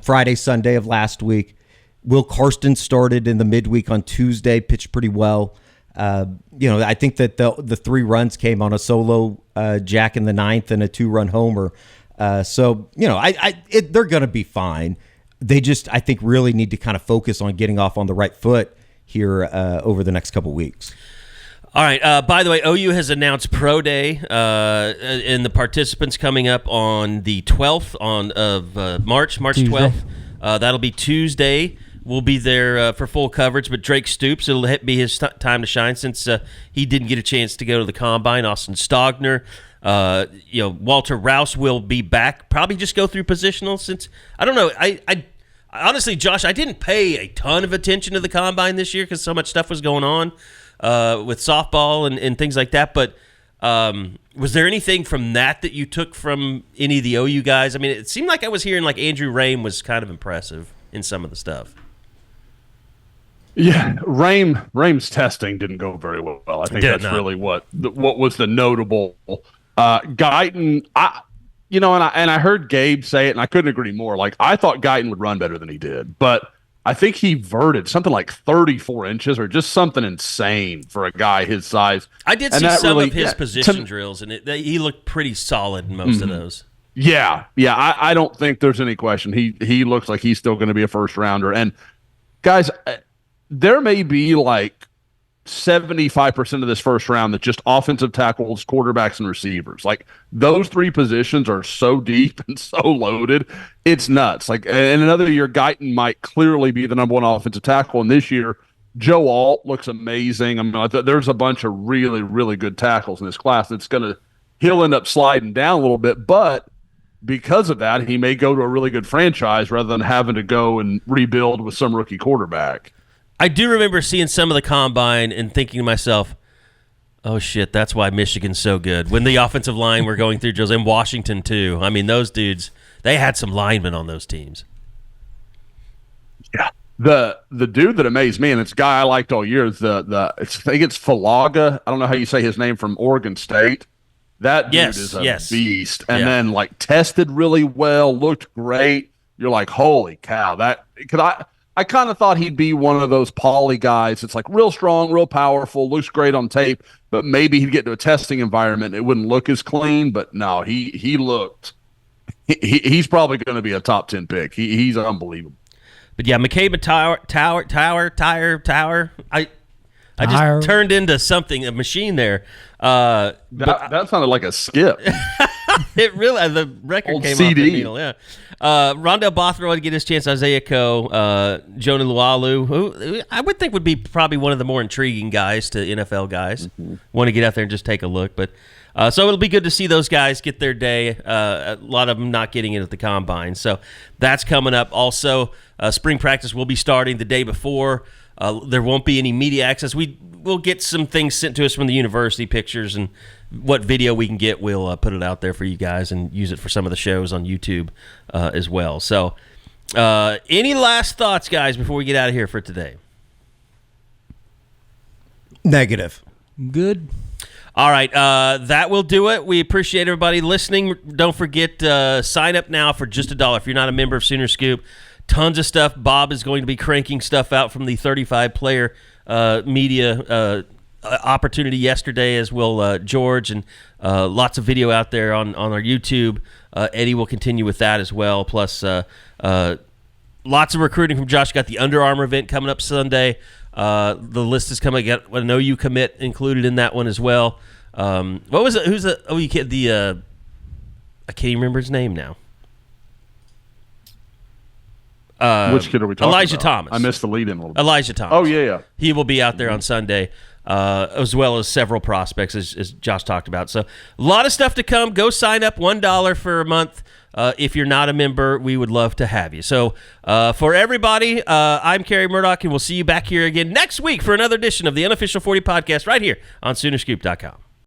Friday, Sunday of last week. Will Karsten started in the midweek on Tuesday, pitched pretty well. I think that the 3 runs came on a solo jack in the 9th and a 2-run homer. They're going to be fine. They just, I think, really need to kind of focus on getting off on the right foot here over the next couple weeks. All right. By the way, OU has announced Pro Day, and the participants coming up on the 12th of March Tuesday. 12th. That'll be Tuesday. We'll be there for full coverage, but Drake Stoops, it'll be his time to shine since he didn't get a chance to go to the Combine. Austin Stogner, Walter Rouse will be back. Probably just go through positional since, I don't know, I honestly, Josh, I didn't pay a ton of attention to the Combine this year because so much stuff was going on with softball and things like that, but was there anything from that you took from any of the OU guys? I mean, it seemed like I was hearing like Andrew Rame was kind of impressive in some of the stuff. Yeah, Rame's testing didn't go very well. I think that's really what was the notable. Guyton, I heard Gabe say it, and I couldn't agree more. Like, I thought Guyton would run better than he did, but I think he verted something like 34 inches or just something insane for a guy his size. I did see some of his position drills, and he looked pretty solid in most of those. Yeah. I don't think there's any question. He looks like he's still going to be a first rounder. And guys, there may be like 75% of this first round that's just offensive tackles, quarterbacks, and receivers. Like, those 3 positions are so deep and so loaded, it's nuts. Like, in another year, Guyton might clearly be the number 1 offensive tackle, and this year, Joe Alt looks amazing. I mean, there's a bunch of really, really good tackles in this class. He'll end up sliding down a little bit, but because of that, he may go to a really good franchise rather than having to go and rebuild with some rookie quarterback. I do remember seeing some of the Combine and thinking to myself, oh, shit, that's why Michigan's so good. When the offensive line were going through drills, and Washington, too. I mean, those dudes, they had some linemen on those teams. Yeah. The dude that amazed me, and it's a guy I liked all year, I think it's Falaga. I don't know how you say his name, from Oregon State. That dude is a beast. And then, tested really well, looked great. You're like, holy cow. I kind of thought he'd be one of those poly guys. It's like real strong, real powerful, looks great on tape, but maybe he'd get to a testing environment. It wouldn't look as clean, but no, he looked. He's probably going to be a top 10 pick. He's unbelievable. But yeah, McCabe Tower. I just turned into something, a machine there. That sounded like a skip. It really, the record Old came CD. off the needle, yeah. Rondell Bothroyd would get his chance, Isaiah Coe, Jonah Lualu, who I would think would be probably one of the more intriguing guys to NFL guys. Want to get out there and just take a look. But so it'll be good to see those guys get their day. A lot of them not getting it at the Combine. So that's coming up. Also, spring practice will be starting the day before. There won't be any media access. We'll get some things sent to us from the university, pictures and what video we can get. We'll put it out there for you guys and use it for some of the shows on YouTube as well. So any last thoughts, guys, before we get out of here for today? Negative. Good. All right, that will do it. We appreciate everybody listening. Don't forget, sign up now for just $1 if you're not a member of Sooner Scoop. Tons of stuff. Bob is going to be cranking stuff out from the 35-player media opportunity yesterday, as will George, and lots of video out there on our YouTube. Eddie will continue with that as well, plus lots of recruiting from Josh. Got the Under Armour event coming up Sunday. The list is coming. Got a No You Commit included in that one as well. What was it? Who's the? Oh, you can't. I can't even remember his name now. Which kid are we talking Elijah about? Thomas. I missed the lead in a little bit. Elijah Thomas. Oh, yeah. He will be out there on Sunday, as well as several prospects, as Josh talked about. So a lot of stuff to come. Go sign up, $1 for a month. If you're not a member, we would love to have you. So for everybody, I'm Kerry Murdoch, and we'll see you back here again next week for another edition of the Unofficial 40 Podcast right here on Soonerscoop.com.